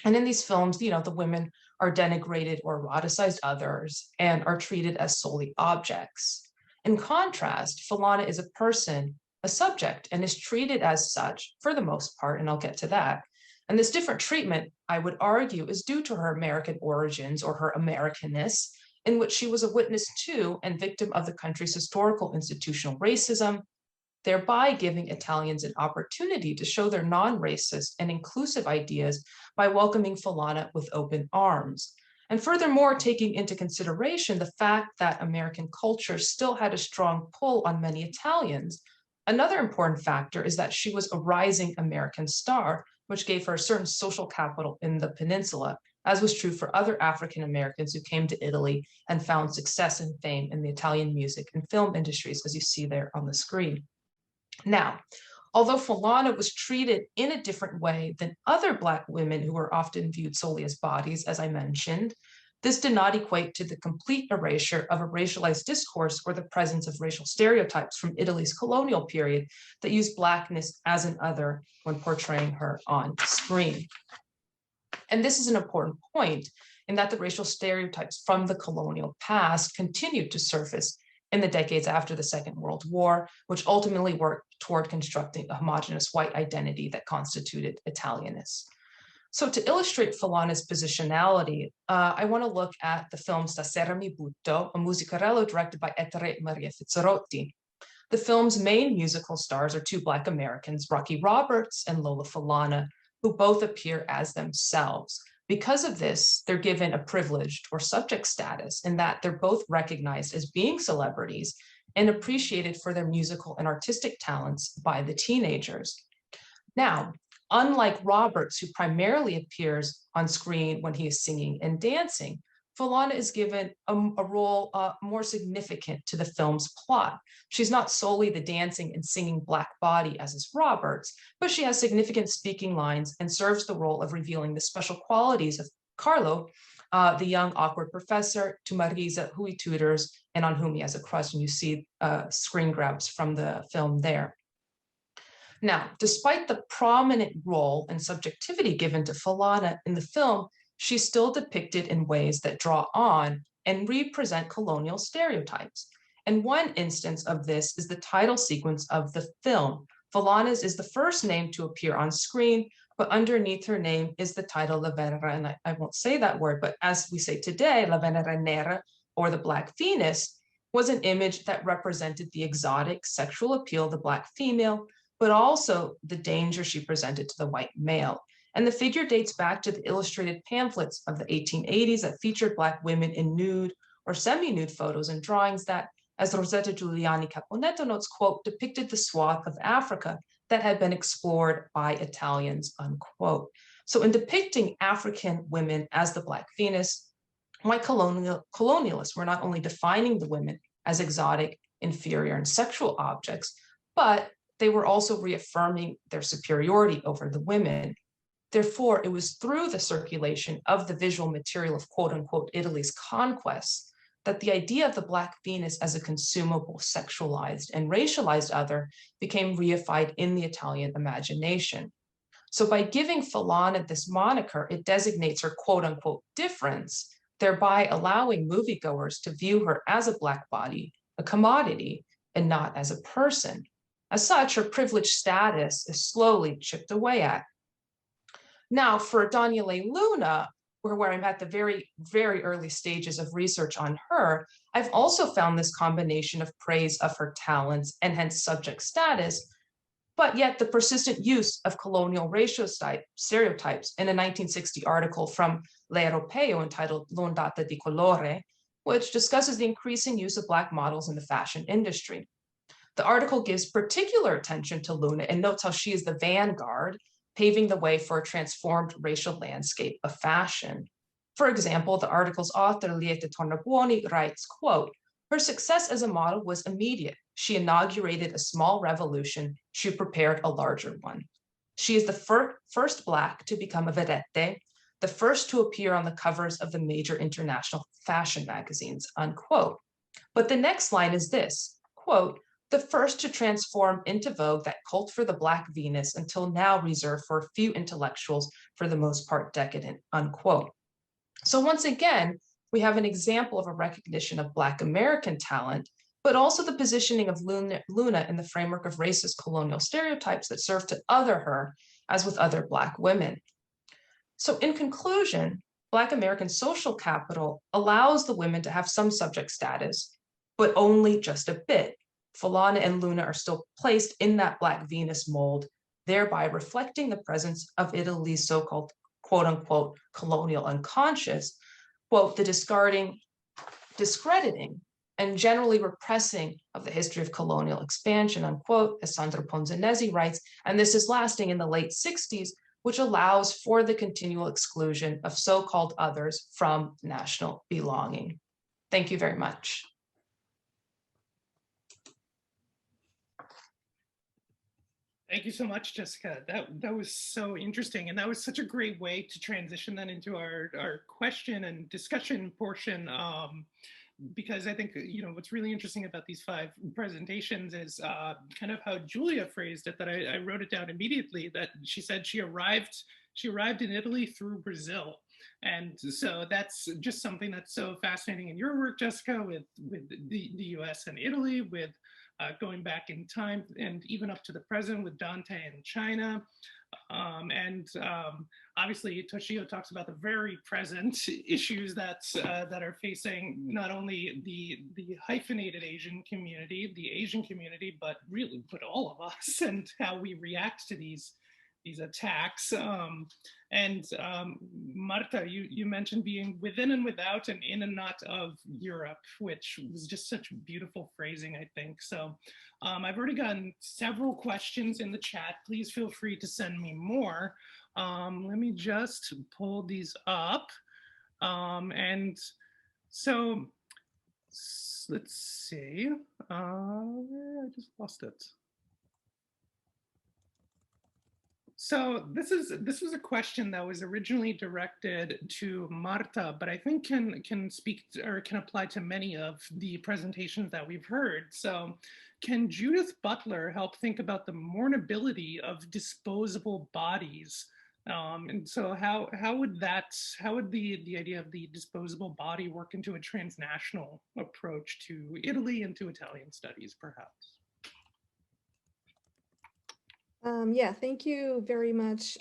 And in these films, the women are denigrated or eroticized others and are treated as solely objects. In contrast, Falana is a person, a subject, and is treated as such for the most part, and I'll get to that. And this different treatment, I would argue, is due to her American origins or her Americanness, in which she was a witness to and victim of the country's historical institutional racism, thereby giving Italians an opportunity to show their non-racist and inclusive ideas by welcoming Falana with open arms. And furthermore, taking into consideration the fact that American culture still had a strong pull on many Italians. Another important factor is that she was a rising American star, which gave her a certain social capital in the peninsula, as was true for other African Americans who came to Italy and found success and fame in the Italian music and film industries, as you see there on the screen. Now, although Falana was treated in a different way than other Black women who were often viewed solely as bodies, as I mentioned, this did not equate to the complete erasure of a racialized discourse or the presence of racial stereotypes from Italy's colonial period that used Blackness as an other when portraying her on screen. And this is an important point in that the racial stereotypes from the colonial past continued to surface in the decades after the Second World War, which ultimately worked toward constructing a homogeneous white identity that constituted Italianness. So to illustrate Folana's positionality, I want to look at the film Stasera mi butto, a musicarello directed by Ettore Maria Fizzarotti. The film's main musical stars are two Black Americans, Rocky Roberts and Lola Falana, who both appear as themselves. Because of this, they're given a privileged or subject status in that they're both recognized as being celebrities and appreciated for their musical and artistic talents by the teenagers. Now, unlike Roberts, who primarily appears on screen when he is singing and dancing, Falana is given a role more significant to the film's plot. She's not solely the dancing and singing Black body as is Roberts, but she has significant speaking lines and serves the role of revealing the special qualities of Carlo, the young awkward professor, to Marisa, who he tutors and on whom he has a crush, and you see screen grabs from the film there. Now, despite the prominent role and subjectivity given to Falana in the film, she's still depicted in ways that draw on and represent colonial stereotypes. And one instance of this is the title sequence of the film. Falana's is the first name to appear on screen, but underneath her name is the title La Venera, and I won't say that word, but as we say today, La Venera Nera, or the Black Venus, was an image that represented the exotic sexual appeal of the Black female, but also the danger she presented to the white male. And the figure dates back to the illustrated pamphlets of the 1880s that featured Black women in nude or semi-nude photos and drawings that, as Rosetta Giuliani Caponetto notes, quote, depicted the swath of Africa that had been explored by Italians, unquote. So in depicting African women as the Black Venus, white colonialists were not only defining the women as exotic, inferior, and sexual objects, but they were also reaffirming their superiority over the women. Therefore, it was through the circulation of the visual material of quote unquote Italy's conquests that the idea of the Black Venus as a consumable, sexualized, and racialized other became reified in the Italian imagination. So by giving Falana this moniker, it designates her quote unquote difference, thereby allowing moviegoers to view her as a Black body, a commodity, and not as a person. As such, her privileged status is slowly chipped away at. Now, for Daniele Luna, where I'm at the very, very early stages of research on her, I've also found this combination of praise of her talents and hence subject status, but yet the persistent use of colonial racial stereotypes in a 1960 article from L'Europeo entitled L'ondata di colore, which discusses the increasing use of Black models in the fashion industry. The article gives particular attention to Luna and notes how she is the vanguard, paving the way for a transformed racial landscape of fashion. For example, the article's author, Lieta Tornabuoni, writes, quote, her success as a model was immediate. She inaugurated a small revolution. She prepared a larger one. She is the first Black to become a vedette, the first to appear on the covers of the major international fashion magazines, unquote. But the next line is this, quote, the first to transform into vogue that cult for the Black Venus until now reserved for a few intellectuals, for the most part decadent, unquote. So once again, we have an example of a recognition of Black American talent, but also the positioning of Luna in the framework of racist colonial stereotypes that serve to other her, as with other Black women. So in conclusion, Black American social capital allows the women to have some subject status, but only just a bit. Falana and Luna are still placed in that Black Venus mold, thereby reflecting the presence of Italy's so-called quote unquote colonial unconscious, quote, the discarding, discrediting, and generally repressing of the history of colonial expansion, unquote, as Sandro Ponzanesi writes, and this is lasting in the late 60s, which allows for the continual exclusion of so-called others from national belonging. Thank you very much. Thank you so much, Jessica. That was so interesting, and that was such a great way to transition then into our question and discussion portion. Because I think what's really interesting about these 5 presentations is kind of how Julia phrased it. That I wrote it down immediately. That she said she arrived in Italy through Brazil. And so that's just something that's so fascinating in your work, Jessica, with the US and Italy, with going back in time and even up to the present with Dante and China. Obviously, Toshio talks about the very present issues that are facing not only the hyphenated Asian community, the Asian community, but really, but all of us, and how we react to these attacks. Marta, you mentioned being within and without and in and not of Europe, which was just such beautiful phrasing, I think. So I've already gotten several questions in the chat. Please feel free to send me more. Let me just pull these up. And so let's see. I just lost it. So this was a question that was originally directed to Marta, but I think can speak to, or can apply to many of the presentations that we've heard. So can Judith Butler help think about the mournability of disposable bodies? And so how would the idea of the disposable body work into a transnational approach to Italy and to Italian studies, perhaps? Yeah, thank you very much.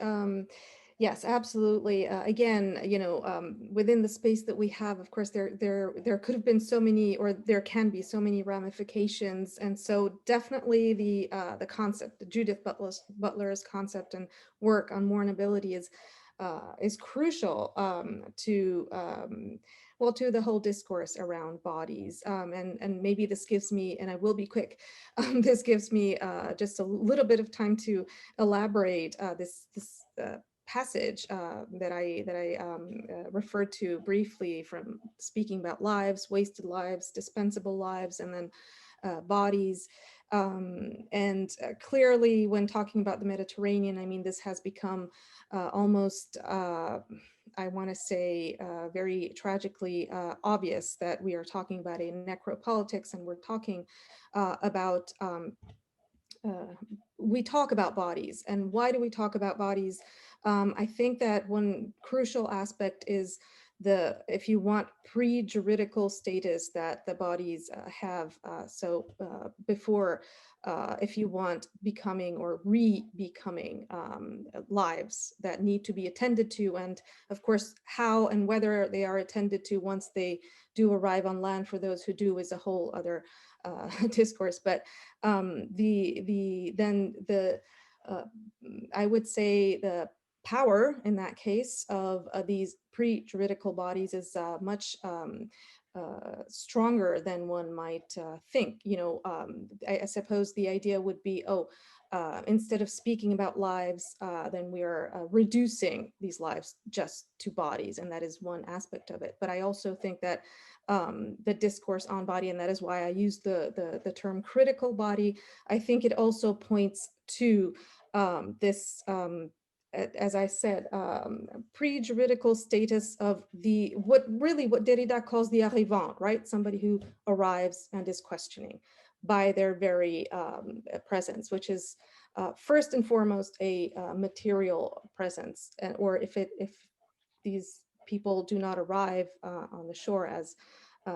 Yes, absolutely. Again, within the space that we have, of course, there could have been so many, or there can be so many ramifications, and so definitely the concept, the Judith Butler's concept and work on mournability is crucial to well, to the whole discourse around bodies. And maybe this gives me, and I will be quick, this gives me just a little bit of time to elaborate this passage that I referred to briefly, from speaking about lives, wasted lives, dispensable lives, and then bodies. Clearly, when talking about the Mediterranean, I mean, this has become almost, I want to say, very tragically obvious that we are talking about a necropolitics, and we're talking about, we talk about bodies. And why do we talk about bodies? I think that one crucial aspect is if you want, pre-juridical status that the bodies have. Before, if you want, becoming or re-becoming lives that need to be attended to, and of course, how and whether they are attended to once they do arrive on land, for those who do, is a whole other discourse. But I would say the power in that case of these pre-juridical bodies is much stronger than one might think. I suppose the idea would be, instead of speaking about lives, then we are reducing these lives just to bodies, and that is one aspect of it. But I also think that the discourse on body, and that is why I use the term critical body, I think it also points to this, as I said, pre-juridical status of what Derrida calls the arrivant, right? Somebody who arrives and is questioning by their very presence, which is first and foremost a material presence, or if these people do not arrive on the shore, as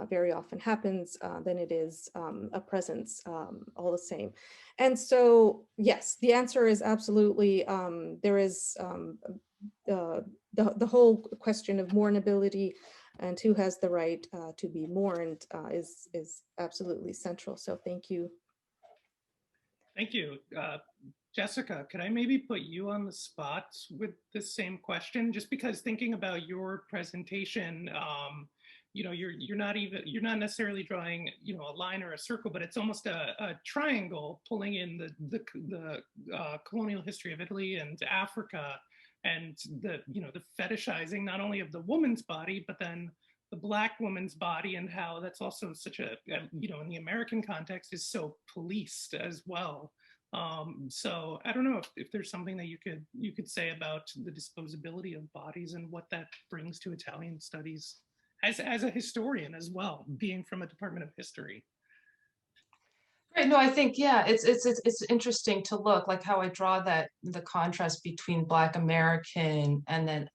very often happens, then it is a presence all the same. And so, yes, the answer is absolutely, there is the whole question of mournability and who has the right to be mourned is absolutely central. So thank you. Thank you. Jessica, could I maybe put you on the spot with the same question? Just because thinking about your presentation, you're not necessarily drawing, a line or a circle, but it's almost a triangle, pulling in the colonial history of Italy and Africa, and the fetishizing not only of the woman's body, but then the Black woman's body, and how that's also such a, in the American context, is so policed as well. So I don't know if there's something that you could say about the disposability of bodies and what that brings to Italian studies as a historian as well, being from a department of history. Great. No, I think, yeah, it's interesting to look, like how I draw the contrast between Black American and then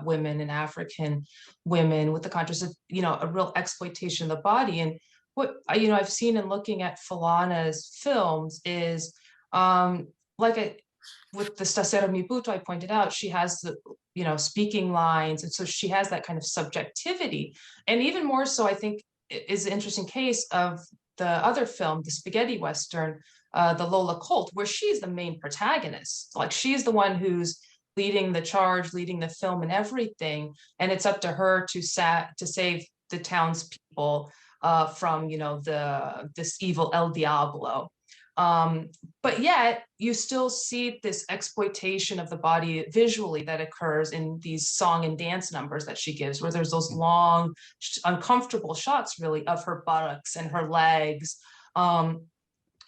women and African women, with the contrast of, a real exploitation of the body. And what, I've seen in looking at Falana's films is, with the Stasera Mibuto, I pointed out, she has the, speaking lines. And so she has that kind of subjectivity. And even more so, I think, is an interesting case of the other film, the spaghetti Western, the Lola Colt, where she's the main protagonist. Like, she's the one who's leading the charge, leading the film and everything. And it's up to her to save the townspeople from, this evil El Diablo. But yet you still see this exploitation of the body visually that occurs in these song and dance numbers that she gives, where there's those long, uncomfortable shots really of her buttocks and her legs.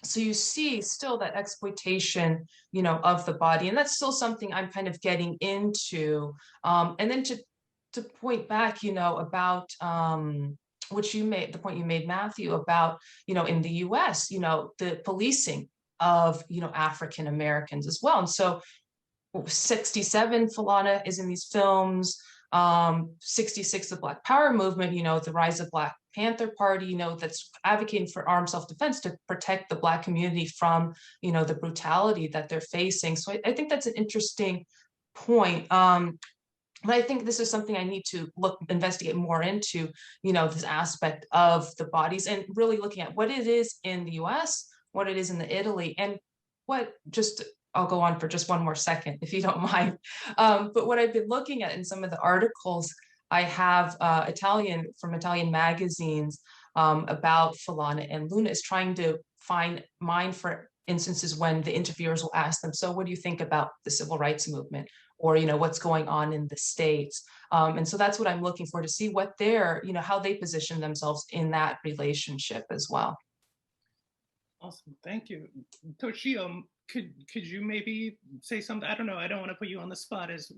So you see still that exploitation, of the body, and that's still something I'm kind of getting into. And then to point back, about the point you made, Matthew, about, in the US, the policing of, African Americans as well. And so 67, Falana is in these films, 66, the Black Power movement, the rise of Black Panther Party, that's advocating for armed self-defense to protect the Black community from, the brutality that they're facing. So I think that's an interesting point. But I think this is something I need to investigate more into, this aspect of the bodies, and really looking at what it is in the US, what it is in the Italy, and I'll go on for just one more second, if you don't mind. But what I've been looking at in some of the articles, I have from Italian magazines about Falana and Luna, is trying to mine for instances when the interviewers will ask them, so what do you think about the civil rights movement? Or, what's going on in the States? And so that's what I'm looking for, to see what how they position themselves in that relationship as well. Awesome, thank you. Toshio, could you maybe say something? I don't know, I don't want to put you on the spot as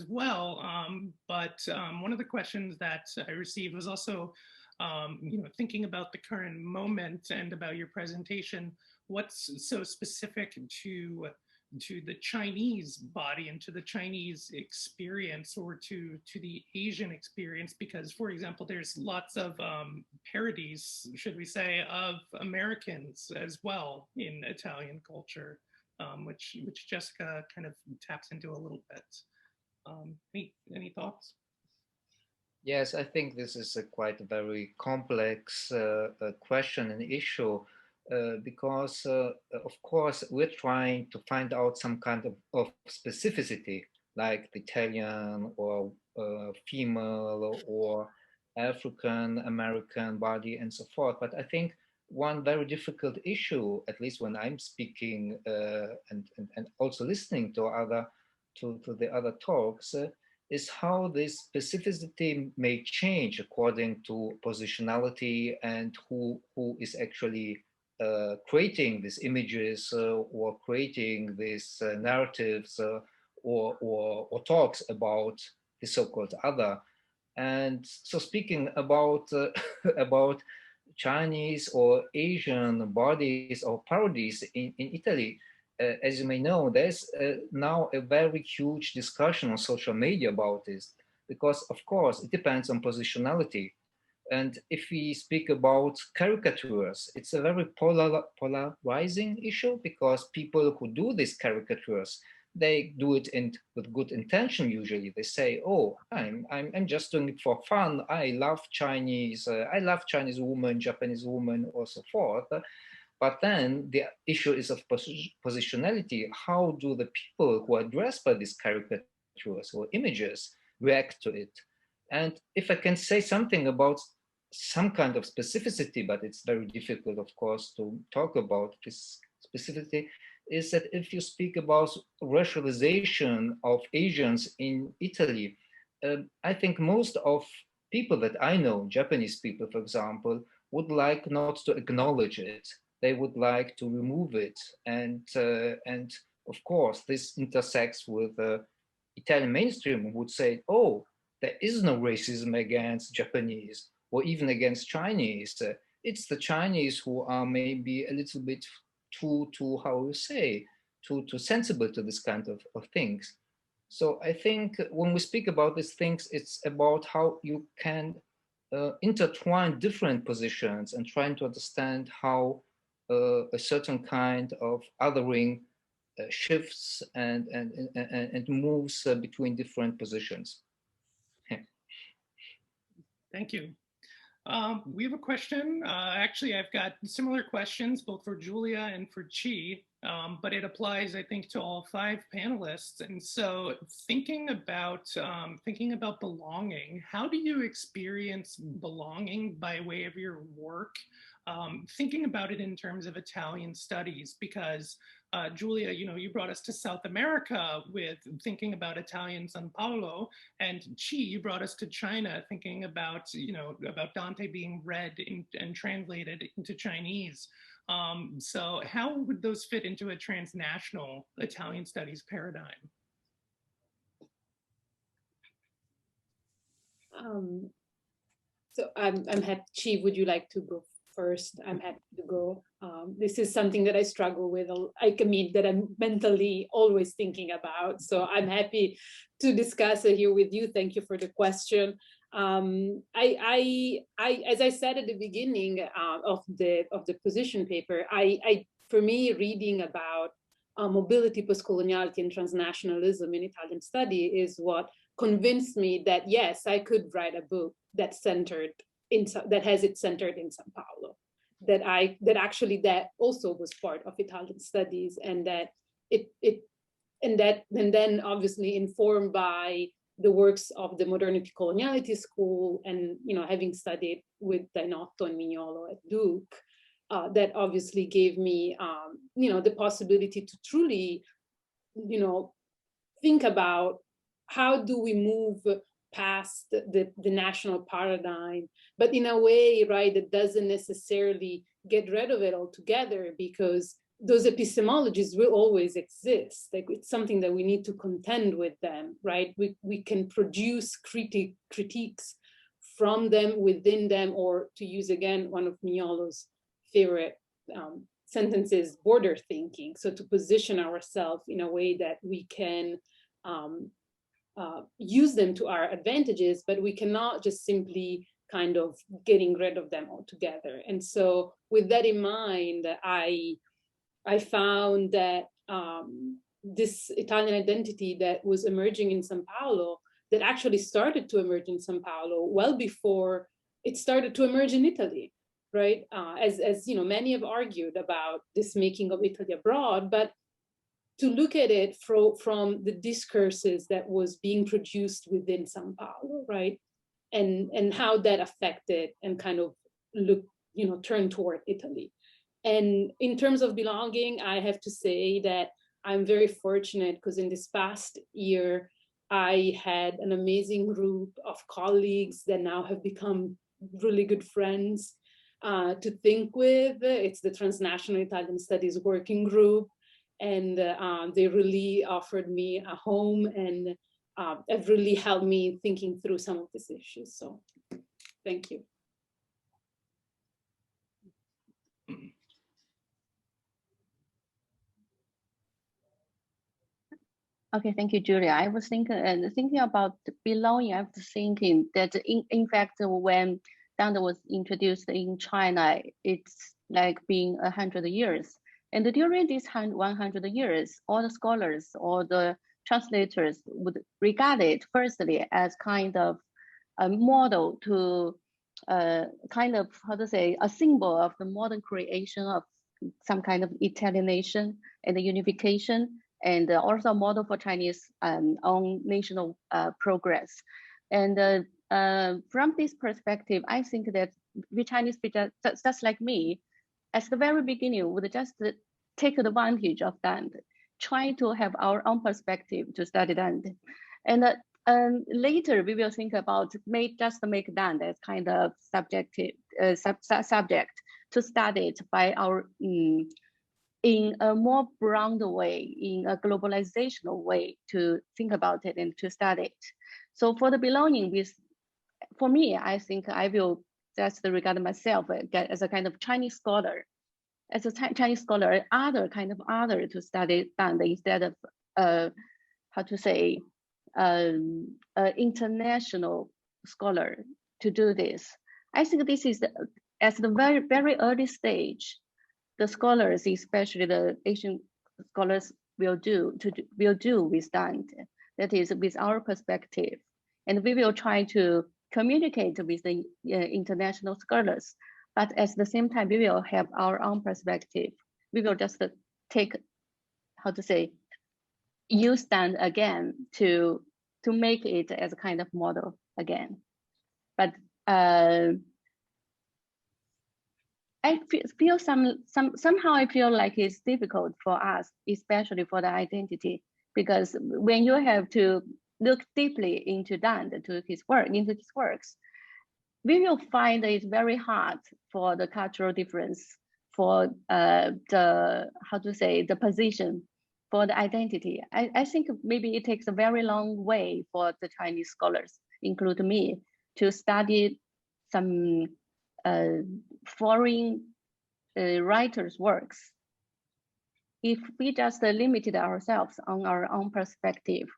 well, but one of the questions that I received was also, thinking about the current moment and about your presentation, what's so specific to the Chinese body and to the Chinese experience, or to the Asian experience? Because, for example, there's lots of parodies, should we say, of Americans as well in Italian culture, which Jessica kind of taps into a little bit. Any thoughts? Yes, I think this is quite a very complex question and issue. Because, of course, we're trying to find out some kind of specificity, like the Italian or female or African American body and so forth. But I think one very difficult issue, at least when I'm speaking and also listening to the other talks, is how this specificity may change according to positionality and who is actually creating these images or creating these narratives or talks about the so-called other. And so, speaking about about Chinese or Asian bodies or parodies in Italy, as you may know, there's now a very huge discussion on social media about this, because of course it depends on positionality. And if we speak about caricatures, it's a very polarizing issue, because people who do these caricatures, they do it with good intention. Usually, they say, "Oh, I'm just doing it for fun. I love Chinese woman, Japanese woman, or so forth." But then the issue is of positionality. How do the people who are dressed by these caricatures or images react to it? And if I can say something about some kind of specificity, but it's very difficult, of course, to talk about this specificity, is that if you speak about racialization of Asians in Italy, I think most of people that I know, Japanese people, for example, would like not to acknowledge it. They would like to remove it. And of course, this intersects with Italian mainstream, who would say, oh, there is no racism against Japanese or even against Chinese. It's the Chinese who are maybe a little bit too how you say, too sensible to this kind of things. So I think when we speak about these things, it's about how you can intertwine different positions and trying to understand how a certain kind of othering shifts and moves between different positions. Thank you. We have a question. Actually, I've got similar questions both for Julia and for Chi, but it applies, I think, to all 5 panelists. And so, thinking about belonging, how do you experience belonging by way of your work? Thinking about it in terms of Italian studies, because Julia, you brought us to South America with thinking about Italian San Paulo, and Chi, you brought us to China thinking about, about Dante being read and translated into Chinese. So how would those fit into a transnational Italian studies paradigm? So I'm happy. Chi, would you like to go first? I'm happy to go. This is something that I struggle with. That I'm mentally always thinking about. So I'm happy to discuss it here with you. Thank you for the question. As I said at the beginning of the position paper, for me, reading about mobility, postcoloniality, and transnationalism in Italian study is what convinced me that yes, I could write a book that has it centered in São Paulo, that also was part of Italian studies, and that and then obviously informed by the works of the modernity coloniality school, and having studied with Dainotto and Mignolo at Duke, that obviously gave me the possibility to truly think about how do we move past the national paradigm, but in a way, right, that doesn't necessarily get rid of it altogether, because those epistemologies will always exist. Like, it's something that we need to contend with them, right? We can produce critiques from them, within them, or to use again one of Mignolo's favorite sentences, border thinking. So to position ourselves in a way that we can use them to our advantages, but we cannot just simply kind of getting rid of them altogether. And so with that in mind, I found that this Italian identity that was emerging in São Paulo, that actually started to emerge in São Paulo well before it started to emerge in Italy, right? As many have argued about this making of Italy abroad, but to look at it from the discourses that was being produced within São Paulo, right? And how that affected and kind of turned toward Italy. And in terms of belonging, I have to say that I'm very fortunate, because in this past year, I had an amazing group of colleagues that now have become really good friends to think with. It's the Transnational Italian Studies Working Group. And they really offered me a home, and have really helped me thinking through some of these issues. So thank you. Okay, thank you, Julia. I was thinking about belonging. I was thinking that in fact, when Dante was introduced in China, it's like being 100 years. And during these 100 years, all the scholars or the translators would regard it firstly as kind of a model to kind of, how to say, a symbol of the modern creation of some kind of Italianation and the unification, and also a model for Chinese own national progress. And from this perspective, I think that the Chinese people, just like me, at the very beginning, would just take advantage of Dante, try to have our own perspective to study Dante. And later, we will think about make Dante as kind of subjective subject to study it by our in a more broad way, in a globalizational way, to think about it and to study it. So for the belonging, for me, I think I will just regard myself as a kind of Chinese scholar. As a Chinese scholar, other to study Dante instead of how to say international scholar to do this. I think this is at the very, very early stage. The scholars, especially the Asian scholars, will do with Dante. That is with our perspective, and we will try to communicate with the international scholars. But at the same time, we will have our own perspective. We will just take, how to say, use Dante again to make it as a kind of model again. But I feel somehow I feel like it's difficult for us, especially for the identity, because when you have to look deeply into Dante, into his works, we will find it's very hard for the cultural difference, for the position, for the identity. I think maybe it takes a very long way for the Chinese scholars, including me, to study some foreign writers' works. If we just limited ourselves on our own perspective,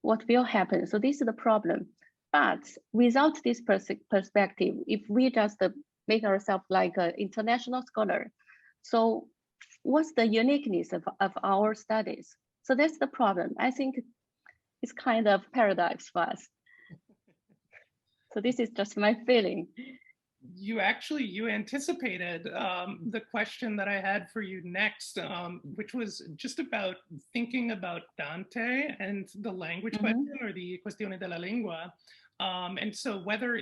what will happen? So this is the problem. But without this perspective, if we just make ourselves like an international scholar, so what's the uniqueness of our studies? So that's the problem. I think it's kind of paradox for us. So this is just my feeling. You anticipated the question that I had for you next, which was just about thinking about Dante and the language question, or the questione della lingua. And so whether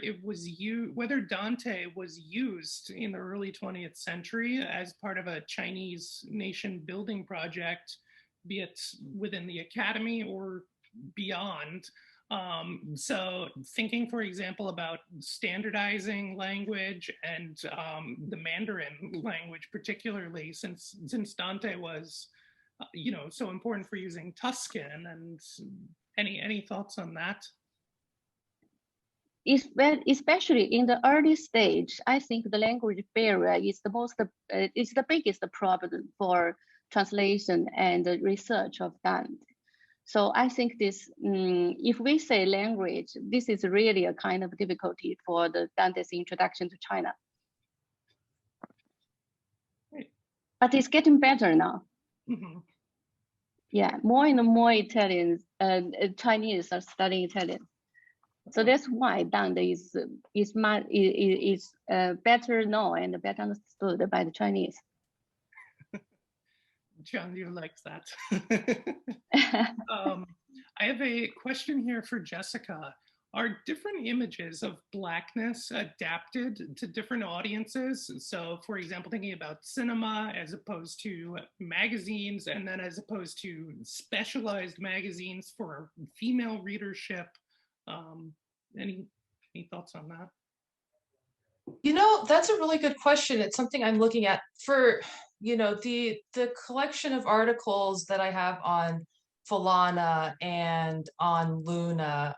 Dante was used in the early 20th century as part of a Chinese nation building project, be it within the academy or beyond. So thinking, for example, about standardizing language and the Mandarin language, particularly since Dante was, so important for using Tuscan, and any thoughts on that? Especially in the early stage, I think the language barrier is the biggest problem for translation and research of Dante. So I think this, if we say language, this is really a kind of difficulty for the Dante's introduction to China. Right. But it's getting better now. Mm-hmm. Yeah, more and more Italians, Chinese are studying Italian. So that's why Dante is better known and better understood by the Chinese. John, you likes that. I have a question here for Jessica. Are different images of Blackness adapted to different audiences? So, for example, thinking about cinema as opposed to magazines, and then as opposed to specialized magazines for female readership. Any thoughts on that? That's a really good question. It's something I'm looking at for, the collection of articles that I have on Folana and on Luna,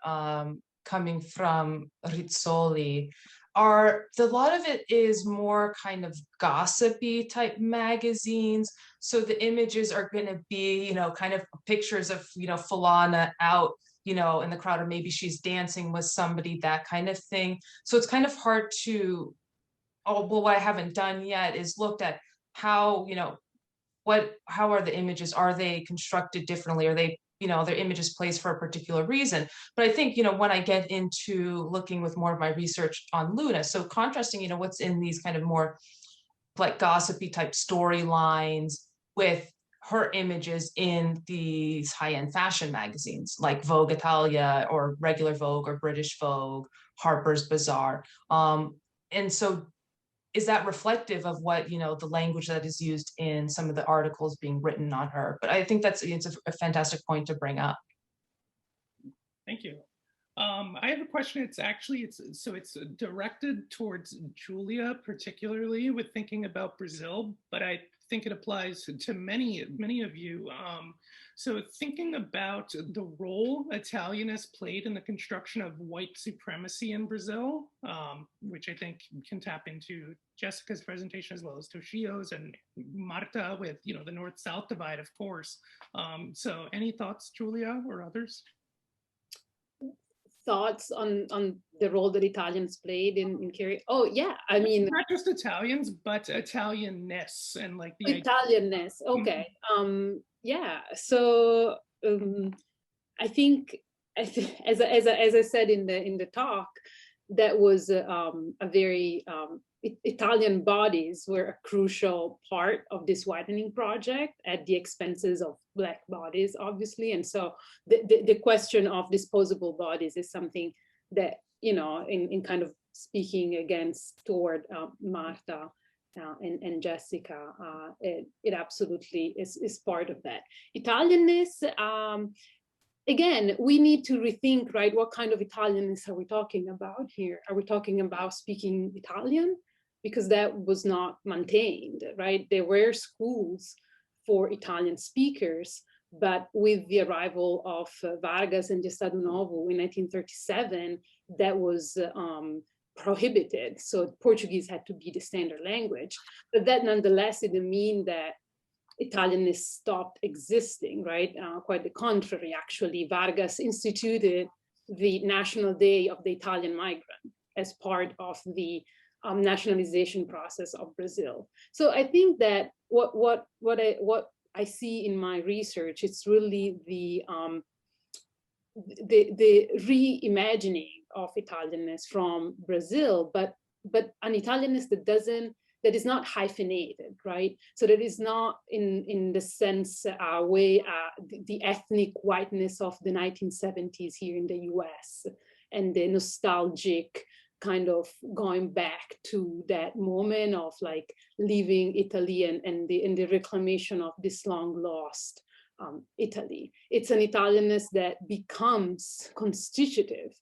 coming from Rizzoli, a lot of it is more kind of gossipy type magazines. So the images are going to be, kind of pictures of, Folana out, in the crowd, or maybe she's dancing with somebody, that kind of thing. So it's kind of hard to, what I haven't done yet is looked at how, how are the images? Are they constructed differently? Are they, their images placed for a particular reason? But I think, when I get into looking with more of my research on Luna, so contrasting, what's in these kind of more like gossipy type storylines with her images in these high-end fashion magazines like Vogue Italia or regular Vogue or British Vogue, Harper's Bazaar. And so is that reflective of what, the language that is used in some of the articles being written on her? But I think it's a fantastic point to bring up. Thank you. I have a question. It's directed towards Julia, particularly with thinking about Brazil, but I think it applies to many of you. So thinking about the role Italianists played in the construction of white supremacy in Brazil, which I think can tap into Jessica's presentation as well as Toshio's and Marta with, the North-South divide, of course. So any thoughts, Julia, or others? Thoughts on the role that Italians played in carrying? Oh yeah, I mean, not just Italians, but Italianness and like the Italianness. Okay. Yeah, so I think, as I said in the talk, that was a very Italian bodies were a crucial part of this widening project at the expenses of Black bodies, obviously. And so the question of disposable bodies is something that, you know, in kind of speaking against toward Marta and Jessica, it absolutely is part of that. Italianness, again, we need to rethink, right? What kind of Italianness are we talking about here? Are we talking about speaking Italian? Because that was not maintained, right? There were schools for Italian speakers, but with the arrival of Vargas and Gestapo Novo in 1937, that was prohibited. So Portuguese had to be the standard language. But that nonetheless didn't mean that Italianness stopped existing, right? Quite the contrary, actually. Vargas instituted the National Day of the Italian Migrant as part of the nationalization process of Brazil. So I think that what I see in my research, it's really the reimagining of Italianness from Brazil, but an Italianness that is not hyphenated, right? So that is not in the sense the ethnic whiteness of the 1970s here in the US, and the nostalgic kind of going back to that moment of like leaving Italy and the reclamation of this long lost Italy. It's an Italianness that becomes constitutive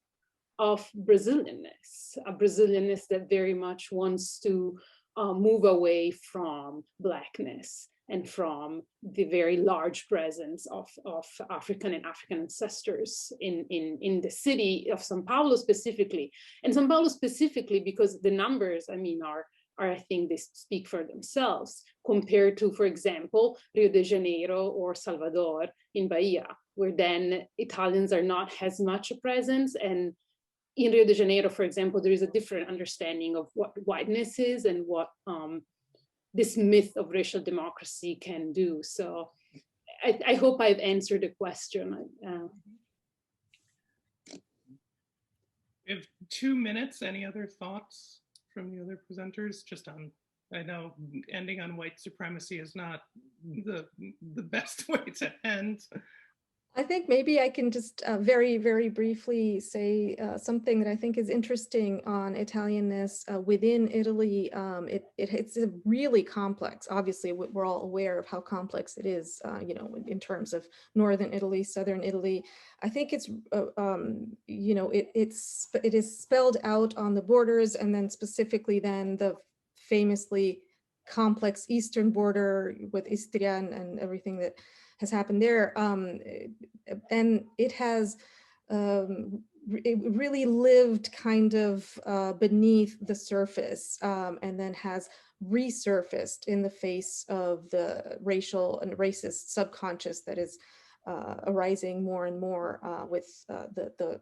of Brazilianness, a Brazilianness that very much wants to move away from Blackness and from the very large presence of African and African ancestors in the city of São Paulo specifically. And São Paulo specifically because the numbers, I mean, are I think they speak for themselves compared to, for example, Rio de Janeiro or Salvador in Bahia, where then Italians are not as much a presence. And in Rio de Janeiro, for example, there is a different understanding of what whiteness is and what this myth of racial democracy can do. So I hope I've answered the question. We have 2 minutes. Any other thoughts from the other presenters? Just on, I know ending on white supremacy is not the best way to end. I think maybe I can just very, very briefly say something that I think is interesting on Italianness within Italy. It's a really complex. Obviously, we're all aware of how complex it is, you know, in terms of Northern Italy, Southern Italy. I think it's, you know, it is spelled out on the borders, and then specifically then the famously complex Eastern border with Istria and everything that has happened there, and it has really lived kind of beneath the surface, and then has resurfaced in the face of the racial and racist subconscious that is arising more and more with the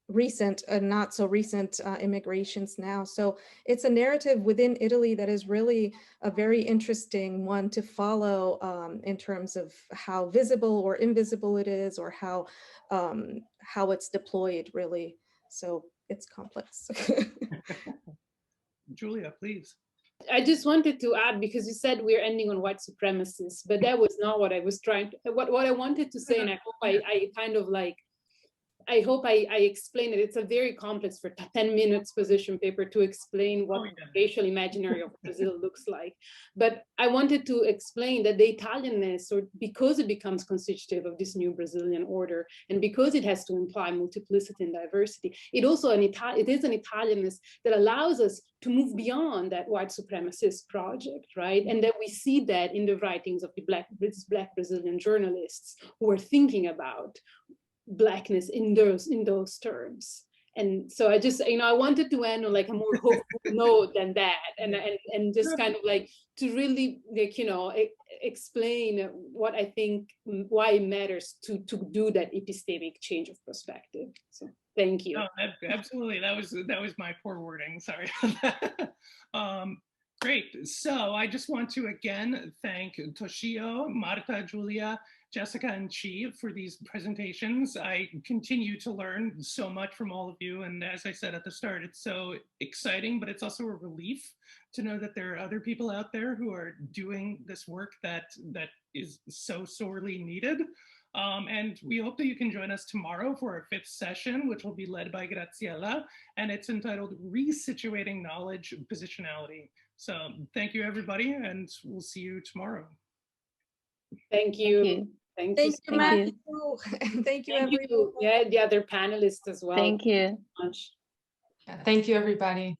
recent and not so recent immigrations now. So it's a narrative within Italy that is really a very interesting one to follow in terms of how visible or invisible it is, or how it's deployed, really. So it's complex. Julia, please. I just wanted to add, because you said we're ending on white supremacists, but that was not what I was trying to, what I wanted to say, and I hope I kind of like, I hope I explain it. It's a very complex for 10 minutes position paper to explain what the racial imaginary of Brazil looks like. But I wanted to explain that the Italianness, or because it becomes constitutive of this new Brazilian order, and because it has to imply multiplicity and diversity, it also it is an Italianness that allows us to move beyond that white supremacist project, right? And that we see that in the writings of the Black Brazilian journalists who are thinking about Blackness in those terms. And so I just, you know, I wanted to end on like a more hopeful note than that, and just kind of like to really, like, you know, explain what I think, why it matters to do that epistemic change of perspective. So thank you. Oh, absolutely, that was my poor wording. Sorry. Great. So I just want to again thank Toshio, Marta, Julia, Jessica and Chi for these presentations. I continue to learn so much from all of you. And as I said at the start, it's so exciting, but it's also a relief to know that there are other people out there who are doing this work that is so sorely needed. And we hope that you can join us tomorrow for our 5th session, which will be led by Graziella, and it's entitled Resituating Knowledge Positionality. So thank you, everybody, and we'll see you tomorrow. Thank you. Thank you, so much. Matthew. And thank you, everyone. Yeah, the other panelists as well. Thank you. Much. Thank you, everybody.